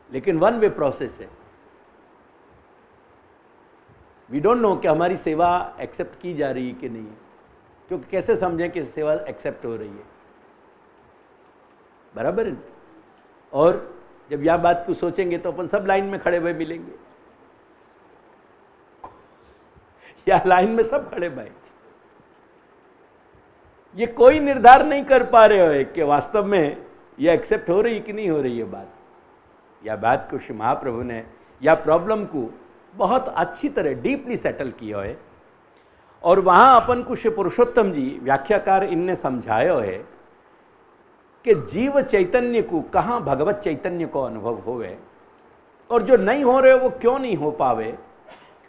लेकिन वन वे प्रोसेस है। वी डोंट नो कि हमारी सेवा एक्सेप्ट की जा रही है कि नहीं है, क्योंकि कैसे समझें कि सेवा एक्सेप्ट हो रही है? बराबर है। और जब यह बात को सोचेंगे तो अपन सब लाइन में खड़े हुए मिलेंगे, या लाइन में सब खड़े भाई, ये कोई निर्धार नहीं कर पा रहे हो कि वास्तव में यह एक्सेप्ट हो रही है कि नहीं हो रही है बात। या बात को श्री महाप्रभु ने या प्रॉब्लम को बहुत अच्छी तरह डीपली सेटल किया है, और वहाँ अपन को श्री पुरुषोत्तम जी व्याख्याकार इनने समझाया है कि जीव चैतन्य को कहाँ भगवत चैतन्य को अनुभव होवे, और जो नहीं हो रहे वो क्यों नहीं हो पावे,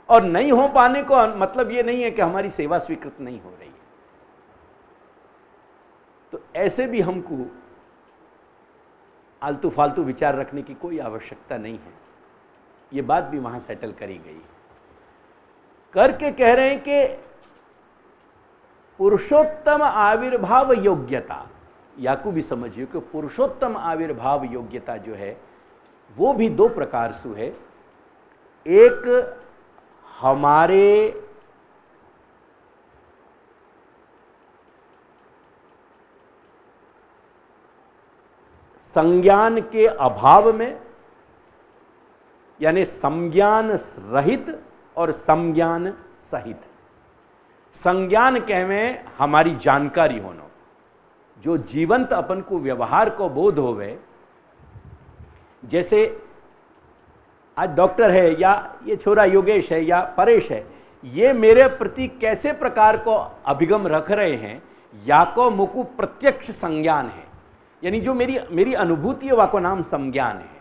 और नहीं हो पाने को मतलब ये नहीं है कि हमारी सेवा स्वीकृत नहीं हो रही है। तो ऐसे भी हमको आलतू फालतू विचार रखने की कोई आवश्यकता नहीं है। ये बात भी वहां सेटल करी गई करके कह रहे हैं कि पुरुषोत्तम आविर्भाव योग्यता, याकू भी समझिए कि पुरुषोत्तम आविर्भाव योग्यता जो है वो भी दो प्रकार से है। एक हमारे संज्ञान के अभाव में, यानी संज्ञान रहित और संज्ञान सहित। संज्ञान कहवे हमारी जानकारी होना, जो जीवंत अपन को व्यवहार को बोध होवे। जैसे आज डॉक्टर है या ये छोरा योगेश है या परेश है, ये मेरे प्रति कैसे प्रकार को अभिगम रख रहे हैं, या को मुकु प्रत्यक्ष संज्ञान है, यानी जो मेरी अनुभूति है वाको नाम संज्ञान है।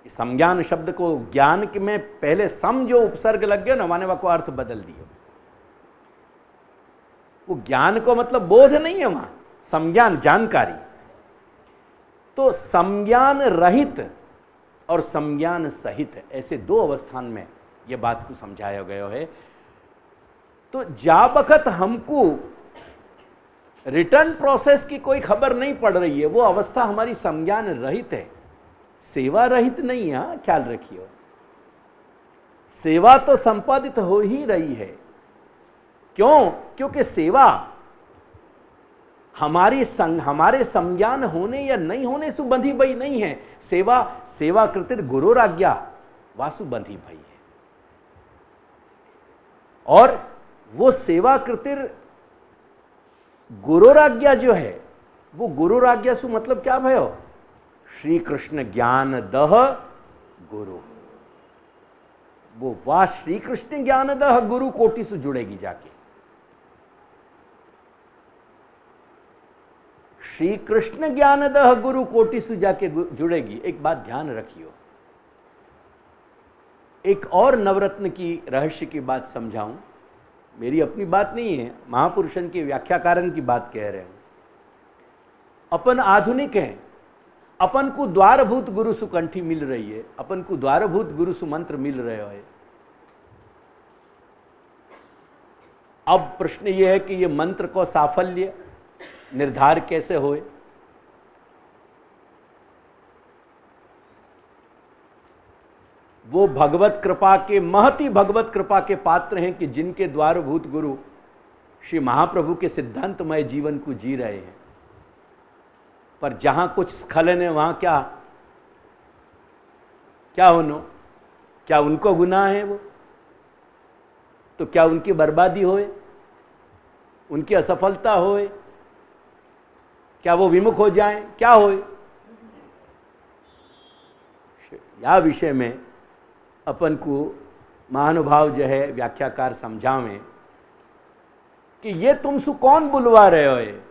संज्ञान शब्द को ज्ञान के में पहले सम जो उपसर्ग लग गया ना, माने वाको अर्थ बदल दियो। वो ज्ञान को मतलब बोध नहीं है, वहां संज्ञान जानकारी। तो संज्ञान रहित और संज्ञान सहित, ऐसे दो अवस्थान में ये बात को समझाया गया है। तो जा बखत हमको रिटर्न प्रोसेस की कोई खबर नहीं पड़ रही है, वो अवस्था हमारी संज्ञान रहित है, सेवा रहित नहीं है। ख्याल रखिए, सेवा तो संपादित हो ही रही है। क्यों? क्योंकि सेवा हमारे संज्ञान होने या नहीं होने से बंधी भई नहीं है। सेवा कृतिर गुरुराज्ञा वासु बंधी भई है। और वो सेवा कृतिर गुरुराज्ञा जो है, वो गुरुराज्ञा सु मतलब क्या भयो? श्री कृष्ण ज्ञान दह गुरु। वो वाह श्री कृष्ण ज्ञान दह गुरु कोटि से जुड़ेगी जाके। श्री कृष्ण ज्ञान दह गुरु कोटि से जाके जुड़ेगी। एक बात ध्यान रखियो, एक और नवरत्न की रहस्य की बात समझाऊं। मेरी अपनी बात नहीं है, महापुरुषन के व्याख्याकारन की बात कह रहे हैं। अपन आधुनिक हैं, अपन को द्वारभूत गुरु सुकंठी मिल रही है, अपन को द्वारभूत गुरु सुमंत्र मिल रहे है। अब प्रश्न यह है कि ये मंत्र को साफल्य निर्धार कैसे होए? वो भगवत कृपा के, महती भगवत कृपा के पात्र हैं कि जिनके द्वारभूत गुरु श्री महाप्रभु के सिद्धांतमय जीवन को जी रहे हैं। पर जहां कुछ स्खलन है वहां क्या होनो? क्या उनको गुनाह है? वो तो क्या उनकी बर्बादी होए, उनकी असफलता होए, क्या वो विमुख हो जाएं, क्या होए? या विषय में अपन को महानुभाव जो है व्याख्याकार समझावें कि ये तुमसे कौन बुलवा रहे हो? ये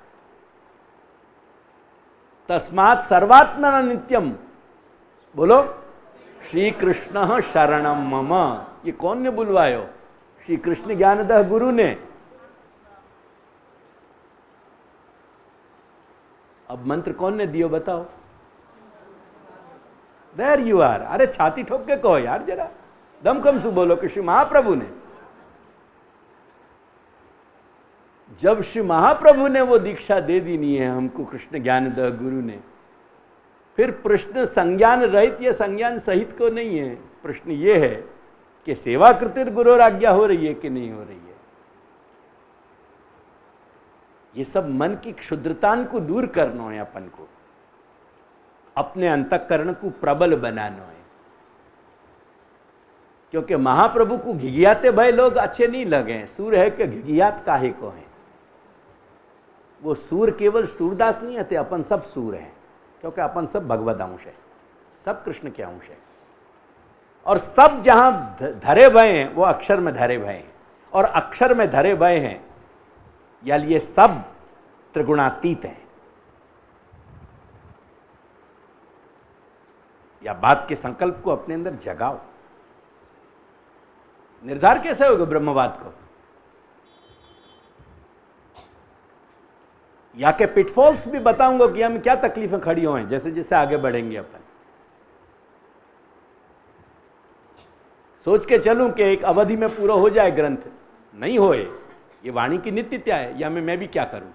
तस्मात् सर्वात्मना नित्यम, बोलो श्री कृष्ण शरणम मम। ये कौन ने बुलवायो? श्री कृष्ण ज्ञानदह गुरु ने। अब मंत्र कौन ने दियो बताओ? There you are. अरे छाती ठोक के कहो यार, जरा दमखम से बोलो कि श्री महाप्रभु ने। जब श्री महाप्रभु ने वो दीक्षा दे दी नहीं है हमको, कृष्ण ज्ञानदह गुरु ने, फिर प्रश्न संज्ञान रहित या संज्ञान सहित को नहीं है। प्रश्न ये है कि सेवा कृतिर गुरुराज्ञा हो रही है कि नहीं हो रही है। ये सब मन की क्षुद्रतान को दूर करना है, अपन को अपने अंतःकरण को प्रबल बनाना है। क्योंकि महाप्रभु को घिघियाते भय लोग अच्छे नहीं लगे। सूर है कि घिघियात काहे को है? वो सूर केवल सूरदास नहीं आते, अपन सब सूर हैं, क्योंकि अपन सब भगवद अंश है, सब कृष्ण के अंश है। और सब जहां धरे भय हैं वो अक्षर में धरे भय हैं, और अक्षर में धरे भय हैं, या ये सब त्रिगुणातीत हैं। या बात के संकल्प को अपने अंदर जगाओ। निर्धार कैसे होगा ब्रह्मवाद को? या के पिटफॉल्स भी बताऊंगा कि हम क्या तकलीफें खड़ी हुए हैं जैसे जैसे आगे बढ़ेंगे। अपन सोच के चलूं कि एक अवधि में पूरा हो जाए ग्रंथ, नहीं होए। ये वाणी की नित्यता है, या मैं भी क्या करूं?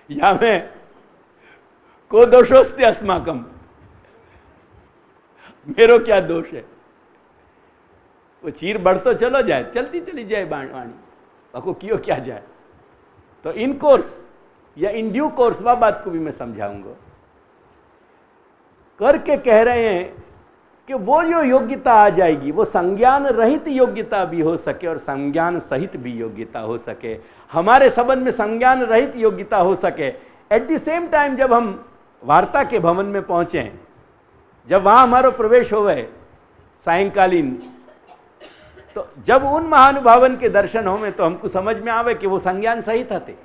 या मैं को दोषोस्ते अस्माकम, मेरो क्या दोष है? वो चीर बढ़ तो चलो जाए, चलती चली जाए वाणी, आपको क्यों क्या जाए। तो इन कोर्स या इन ड्यू कोर्स वह बात को भी मैं समझाऊंगा। करके कह रहे हैं कि वो जो योग्यता आ जाएगी वो संज्ञान रहित योग्यता भी हो सके और संज्ञान सहित भी योग्यता हो सके, हमारे संबंध में संज्ञान रहित योग्यता हो सके। एट द सेम टाइम जब हम वार्ता के भवन में पहुंचे, जब वहां हमारा प्रवेश हो गए सायंकालीन, तो जब उन महानुभावन के दर्शन हो में तो हमको समझ में आवे कि वो संज्ञान सहित हते,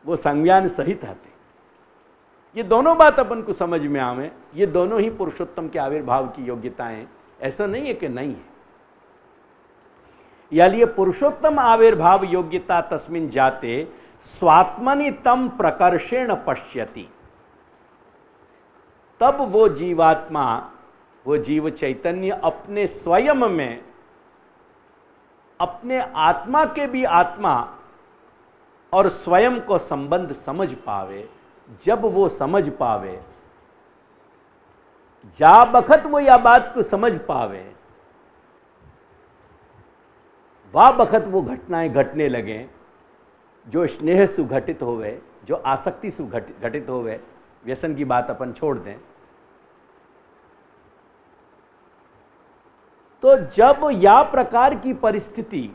वो संज्ञान सहित हते। ये दोनों बात अपन को समझ में आवे, ये दोनों ही पुरुषोत्तम के आविर्भाव की योग्यताएं, ऐसा नहीं है कि नहीं है। यानी पुरुषोत्तम आविर्भाव योग्यता तस्मिन् जाते स्वात्मनि तम प्रकर्षेण पश्यति, तब वो जीवात्मा, वो जीव चैतन्य अपने स्वयं में अपने आत्मा के भी आत्मा और स्वयं को संबंध समझ पावे। जब वो समझ पावे, जा बखत वो या बात को समझ पावे, वह बखत वो घटनाएं घटने लगे जो स्नेह सु घटित होवे, जो आसक्ति सु घटित होवे। व्यसन की बात अपन छोड़ दें। तो जब या प्रकार की परिस्थिति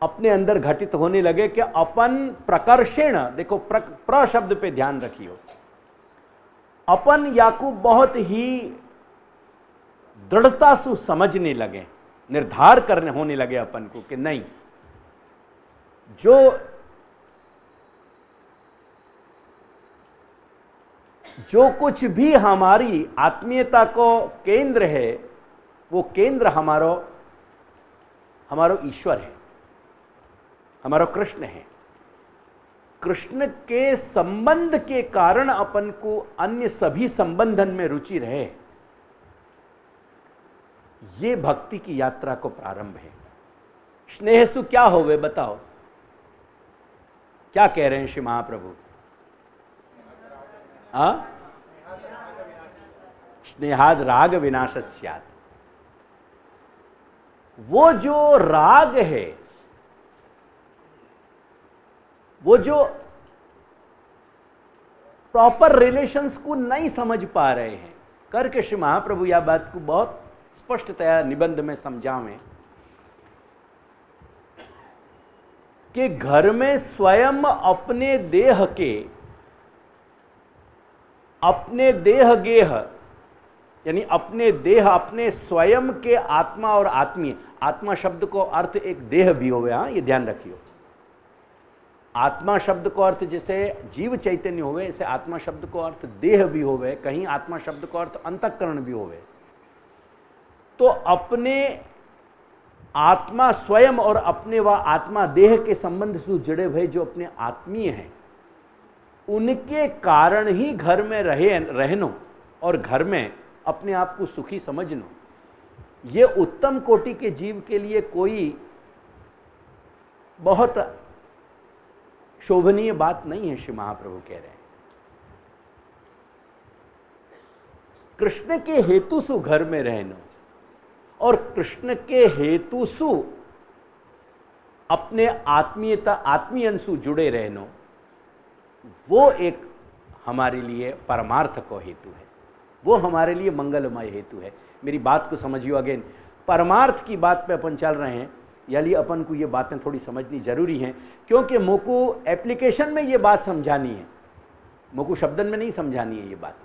अपने अंदर घटित होने लगे कि अपन प्रकर्षेण, देखो प्र शब्द पे ध्यान रखियो, अपन याकू बहुत ही दृढ़ता से समझने लगे, निर्धार करने होने लगे अपन को कि नहीं, जो कुछ भी हमारी आत्मीयता को केंद्र है, वो केंद्र हमारो ईश्वर है, हमारा कृष्ण है। कृष्ण के संबंध के कारण अपन को अन्य सभी संबंधन में रुचि रहे, ये भक्ति की यात्रा को प्रारंभ है। स्नेहसु क्या होवे बताओ, क्या कह रहे हैं श्री महाप्रभु? स्नेहाद राग विनाशत स्यात्। वो जो राग है, वो जो प्रॉपर रिलेशंस को नहीं समझ पा रहे हैं, करके श्री महाप्रभु यह बात को बहुत स्पष्टतया निबंध में समझावें कि घर में स्वयं अपने देह के, अपने देह गेह, यानी अपने देह, अपने स्वयं के आत्मा और आत्मीय, आत्मा शब्द को अर्थ एक देह भी होवे, हाँ ये ध्यान रखियो। आत्मा शब्द को अर्थ जैसे जीव चैतन्य होवे, ऐसे आत्मा शब्द को अर्थ देह भी होवे, कहीं आत्मा शब्द को अर्थ अंतःकरण भी होवे। तो अपने आत्मा स्वयं और अपने व आत्मा देह के संबंध से जुड़े हुए जो अपने आत्मीय हैं, उनके कारण ही घर में रहनो और घर में अपने आप को सुखी समझनो, ये उत्तम कोटि के जीव के लिए कोई बहुत शोभनीय बात नहीं है। श्री महाप्रभु कह रहे हैं कृष्ण के हेतु सु घर में रहनो और कृष्ण के हेतु सु अपने आत्मीयता, आत्मीयंसु जुड़े रहनो, वो एक हमारे लिए परमार्थ को हेतु है, वो हमारे लिए मंगलमय हेतु है। मेरी बात को समझियो अगेन, परमार्थ की बात पे अपन चल रहे हैं, यानी अपन को ये बातें थोड़ी समझनी जरूरी हैं, क्योंकि मोको एप्लीकेशन में ये बात समझानी है, मोको शब्दन में नहीं समझानी है ये बात।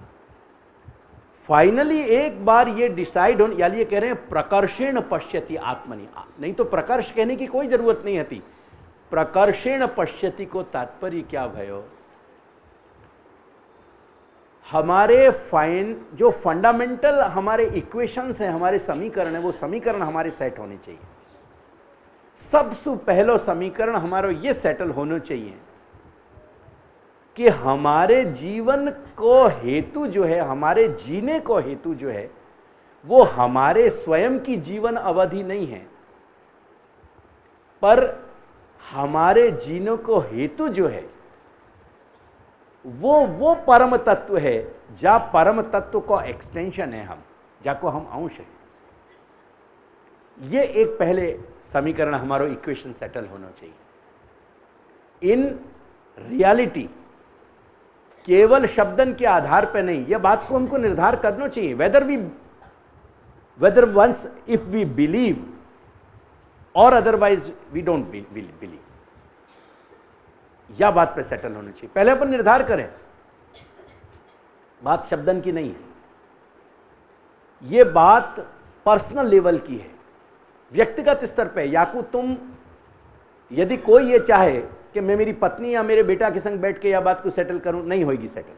फाइनली एक बार ये डिसाइड हो, यानी ये कह रहे हैं प्रकर्षेण पश्यति आत्मनि, नहीं तो प्रकर्ष कहने की कोई जरूरत नहीं होती। प्रकर्षेण पश्यति को तात्पर्य क्या भयो, हमारे जो फंडामेंटल हमारे इक्वेशंस हैं, हमारे समीकरण है, वो समीकरण हमारे सेट होने चाहिए। सबसे पहला समीकरण हमारा ये सेटल होना चाहिए कि हमारे जीवन को हेतु जो है, हमारे जीने को हेतु जो है, वो हमारे स्वयं की जीवन अवधि नहीं है, पर हमारे जीने को हेतु जो है वो परम तत्व है, जा परम तत्व को एक्सटेंशन है हम, जाको हम अंश है। ये एक पहले समीकरण हमारा इक्वेशन सेटल होना चाहिए। इन रियलिटी केवल शब्दन के आधार पर नहीं, यह बात को हमको निर्धार करना चाहिए whether once if we believe और अदरवाइज वी डोंट बिलीव। यह बात पे सेटल होना चाहिए, पहले अपन निर्धार करें। बात शब्दन की नहीं है, यह बात पर्सनल लेवल की है, व्यक्तिगत स्तर पे। याकू तुम, यदि कोई ये चाहे कि मैं मेरी पत्नी या मेरे बेटा के संग बैठ के यह बात को सेटल करूं, नहीं होगी सेटल।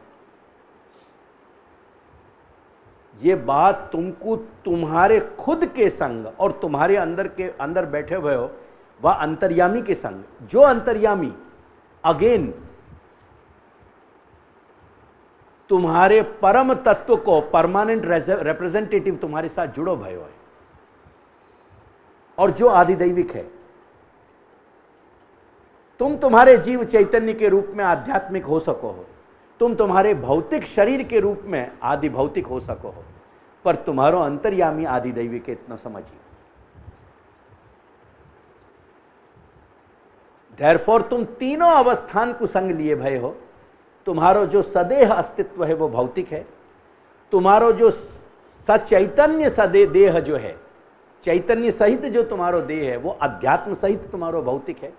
ये बात तुमको तुम्हारे खुद के संग और तुम्हारे अंदर बैठे हुए हो वह अंतर्यामी के संग, जो अंतर्यामी अगेन तुम्हारे परम तत्व को परमानेंट रिप्रेजेंटेटिव तुम्हारे साथ जुड़ो भयो है, और जो आदिदैविक है। तुम तुम्हारे जीव चैतन्य के रूप में आध्यात्मिक हो सको हो, तुम तुम्हारे भौतिक शरीर के रूप में आदि भौतिक हो सको हो, पर तुम्हारो अंतर्यामी आदिदैविक है, इतना समझिए। देयरफॉर तुम तीनों अवस्थान को संग लिए भय हो। तुम्हारो जो सदेह अस्तित्व है वो भौतिक है, तुम्हारो जो सचैतन्य सदे देह जो है, चैतन्य सहित जो तुम्हारो देह है वो अध्यात्म सहित तुम्हारो भौतिक है,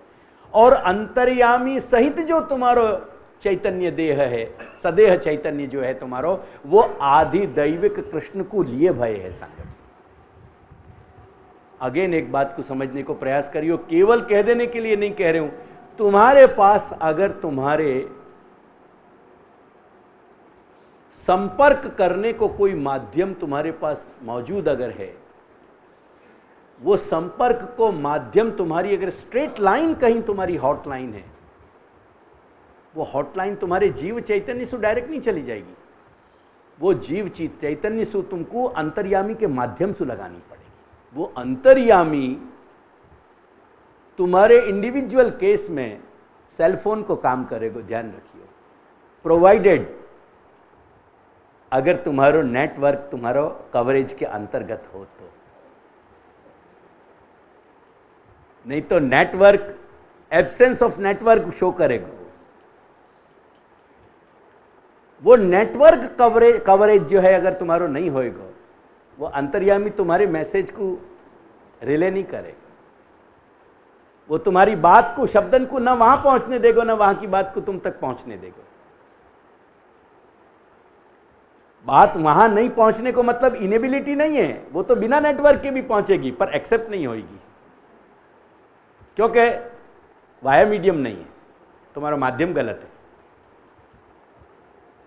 और अंतर्यामी सहित जो तुम्हारो चैतन्य देह है, सदेह चैतन्य जो है तुम्हारो, वो आदि दैविक कृष्ण को लिए भय है संगत। अगेन एक बात को समझने को प्रयास करियो, केवल कह देने के लिए नहीं कह रहे हूं। तुम्हारे पास अगर तुम्हारे संपर्क करने को कोई माध्यम तुम्हारे पास मौजूद अगर है, वो संपर्क को माध्यम तुम्हारी अगर स्ट्रेट लाइन कहीं तुम्हारी हॉटलाइन है, वो हॉटलाइन तुम्हारे जीव चैतन्य से डायरेक्ट नहीं चली जाएगी, वो जीव चैतन्य से तुमको अंतर्यामी के माध्यम से लगानी पड़ेगी। वो अंतर्यामी तुम्हारे इंडिविजुअल केस में सेलफोन को काम करेगा, ध्यान रखिए, प्रोवाइडेड अगर तुम्हारो नेटवर्क तुम्हारो कवरेज के अंतर्गत हो तो। नहीं तो network, absence of network show करेगा। वो नेटवर्क कवरेज जो है अगर तुम्हारो नहीं होएगा, वो अंतर्यामी तुम्हारे मैसेज को रिले नहीं करेगा। वो तुम्हारी बात को, शब्दन को ना वहां पहुंचने देगा, ना वहां की बात को तुम तक पहुंचने देगा। बात वहां नहीं पहुंचने को मतलब इनेबिलिटी नहीं है, वो तो बिना नेटवर्क के भी पहुंचेगी, पर एक्सेप्ट नहीं होगी, क्योंकि वाया मीडियम नहीं है, तुम्हारा माध्यम गलत है।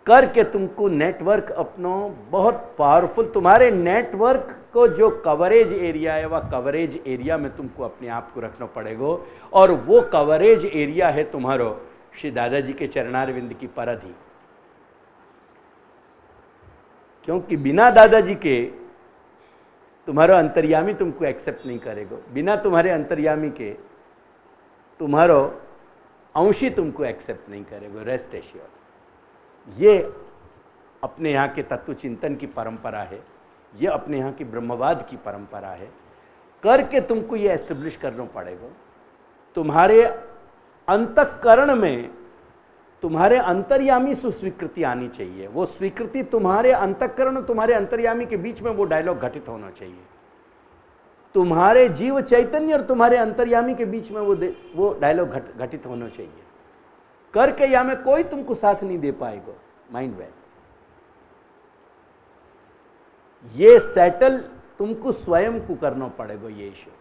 करके तुमको नेटवर्क अपनो बहुत पावरफुल, तुम्हारे नेटवर्क को जो कवरेज एरिया है वह कवरेज एरिया में तुमको अपने आप को रखना पड़ेगा, और वो कवरेज एरिया है तुम्हारो श्री दादाजी के चरणारविंद की परधि। क्योंकि बिना दादाजी के तुम्हारा अंतर्यामी तुमको एक्सेप्ट नहीं करेगा, बिना तुम्हारे अंतर्यामी के तुम्हारो अंशी तुमको एक्सेप्ट नहीं करेगा। Rest assure. ये अपने यहाँ के तत्व चिंतन की परंपरा है, ये अपने यहाँ की ब्रह्मवाद की परंपरा है। करके तुमको ये एस्टेब्लिश करना पड़ेगा। तुम्हारे अंतःकरण में तुम्हारे अंतर्यामी से स्वीकृति आनी चाहिए। वो स्वीकृति तुम्हारे अंतःकरण और तुम्हारे अंतर्यामी के बीच में वो डायलॉग घटित होना चाहिए। तुम्हारे जीव चैतन्य और तुम्हारे अंतर्यामी के बीच में वो डायलॉग घटित होना चाहिए। करके या में कोई तुमको साथ नहीं दे पाएगा। माइंड वेल, ये सेटल तुमको स्वयं को करना पड़ेगा। ये इशू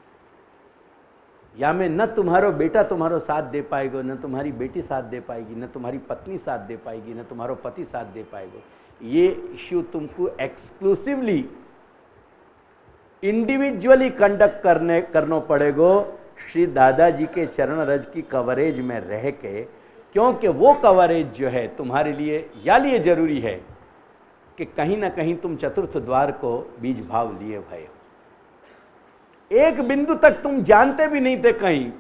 या में न तुम्हारा बेटा तुम्हारो साथ दे पाएगा, न तुम्हारी बेटी साथ दे पाएगी, न तुम्हारी पत्नी साथ दे पाएगी, न तुम्हारो पति साथ दे पाएगा। ये इश्यू तुमको एक्सक्लूसिवली इंडिविजुअली कंडक्ट करना पड़ेगा श्री दादाजी के चरण रज की कवरेज में रह के, क्योंकि वो कवरेज जो है तुम्हारे लिए या लिए जरूरी है कि कहीं ना कहीं तुम चतुर्थ द्वार को बीज भाव लिए भय। एक बिंदु तक तुम जानते भी नहीं थे, कहीं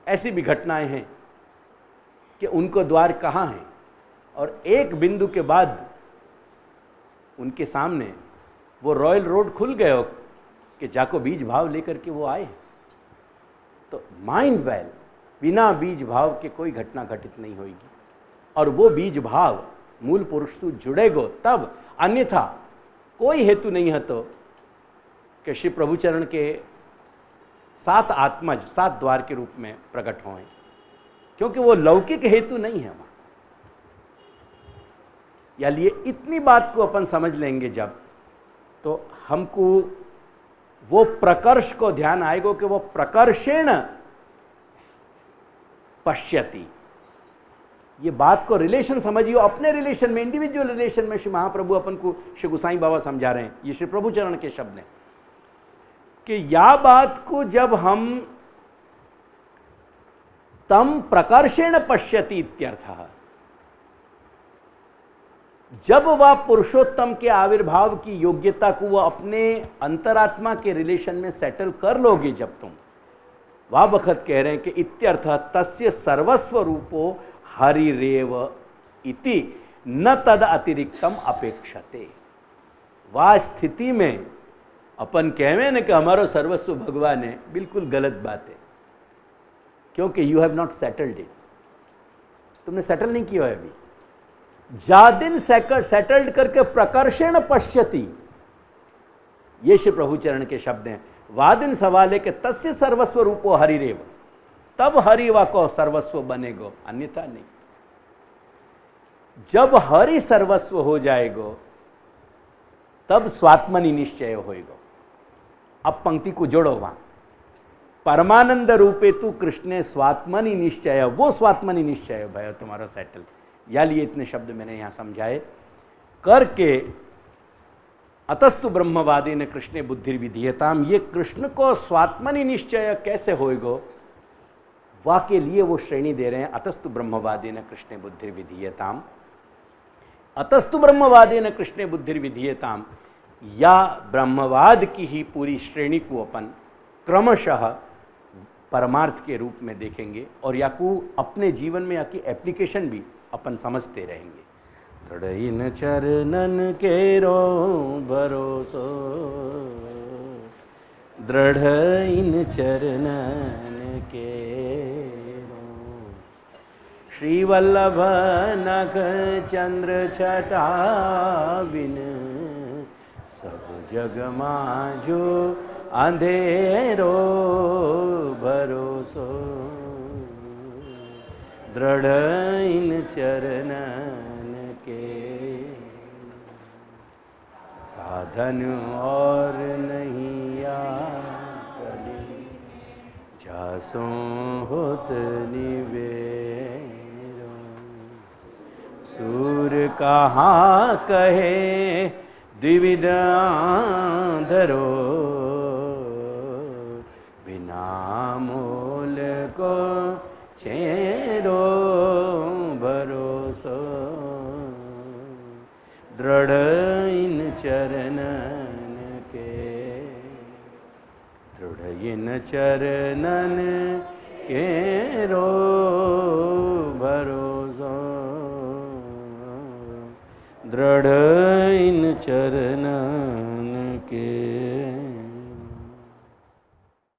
ऐसी भी घटनाएं हैं कि उनको द्वार कहाँ हैं, और एक बिंदु के बाद उनके सामने वो रॉयल रोड खुल गए हो कि जाको बीज भाव लेकर के वो आए। तो माइंड वेल, बिना बीज भाव के कोई घटना घटित नहीं होगी। और वो बीज भाव मूल पुरुष से जुड़ेगो तब, अन्यथा कोई हेतु नहीं है तो कि श्री प्रभुचरण के 7 आत्मज 7 द्वार के रूप में प्रकट हों, क्योंकि वो लौकिक हेतु नहीं है वहाँ। या लिए इतनी बात को अपन समझ लेंगे जब, तो हमको वो प्रकर्ष को ध्यान आएगा कि वो प्रकर्षेण पश्यति। ये बात को रिलेशन समझियो, अपने रिलेशन में, इंडिविजुअल रिलेशन में श्री महाप्रभु अपन को श्री गोसाई बाबा समझा रहे हैं। ये श्री प्रभुचरण के शब्द हैं कि या बात को जब हम तम प्रकर्षेण पश्यति इत्यर्थः, जब वह पुरुषोत्तम के आविर्भाव की योग्यता को वह अपने अंतरात्मा के रिलेशन में सेटल कर लोगे, जब तुम वह वक्त कह रहे हैं कि इत्यर्थ तस्य सर्वस्व रूपो हरिरेव इति न तद अतिरिक्तम अपेक्षते। वह स्थिति में अपन कहवे न कि हमारो सर्वस्व भगवान है, बिल्कुल गलत बात है, क्योंकि you have not settled it. तुमने सेटल नहीं किया है अभी। जादिन सेटल्ड करके प्रकर्षण पश्यति, ये श्री प्रभुचरण के शब्द हैं। वादिन सवाल है कि तस्य सर्वस्व रूपो हरिरेव, तब हरिवा को सर्वस्व बनेगो, अन्यथा नहीं। जब हरि सर्वस्व हो जाएगो तब स्वात्मनि निश्चय होएगो। अब पंक्ति को जोड़ो वहां, परमानंद रूपे तू कृष्ण स्वात्मनि निश्चय, वो स्वात्मनि निश्चय भाई तुम्हारा सेटल। या लिए इतने शब्द मैंने यहां समझाए करके, अतस्तु ब्रह्मवादी ने कृष्ण बुद्धि विधीयताम, ये कृष्ण को स्वात्मनि निश्चय कैसे होएगो, वा के लिए वो श्रेणी दे रहे हैं। अतस्तु ब्रह्मवादी ने कृष्ण बुद्धि विधीयताम, अतस्तु ब्रह्मवादी ने कृष्ण बुद्धि विधीयताम, या ब्रह्मवाद की ही पूरी श्रेणी को अपन क्रमशः परमार्थ के रूप में देखेंगे और या को अपने जीवन में या की एप्लीकेशन भी अपन समझते रहेंगे। दृढ़ इन चरणन के रो भरोसो, दृढ़ इन चरणन के रो, श्री वल्लभ नख चंद्र छटा बिन, सब जग मांझो अंधेरो भरोसो, दृढ़ इन चरणन के, साधन और नहीं आकली, जासो होत निवेरो, सूर कहाँ कहे द्विविधा धरो, बिना मूल को चेरो भरोसो, दृढ़ इन चरणन के, दृढ़ इन चरणन के रो भरोसो, दृढ़ इन चरणन के।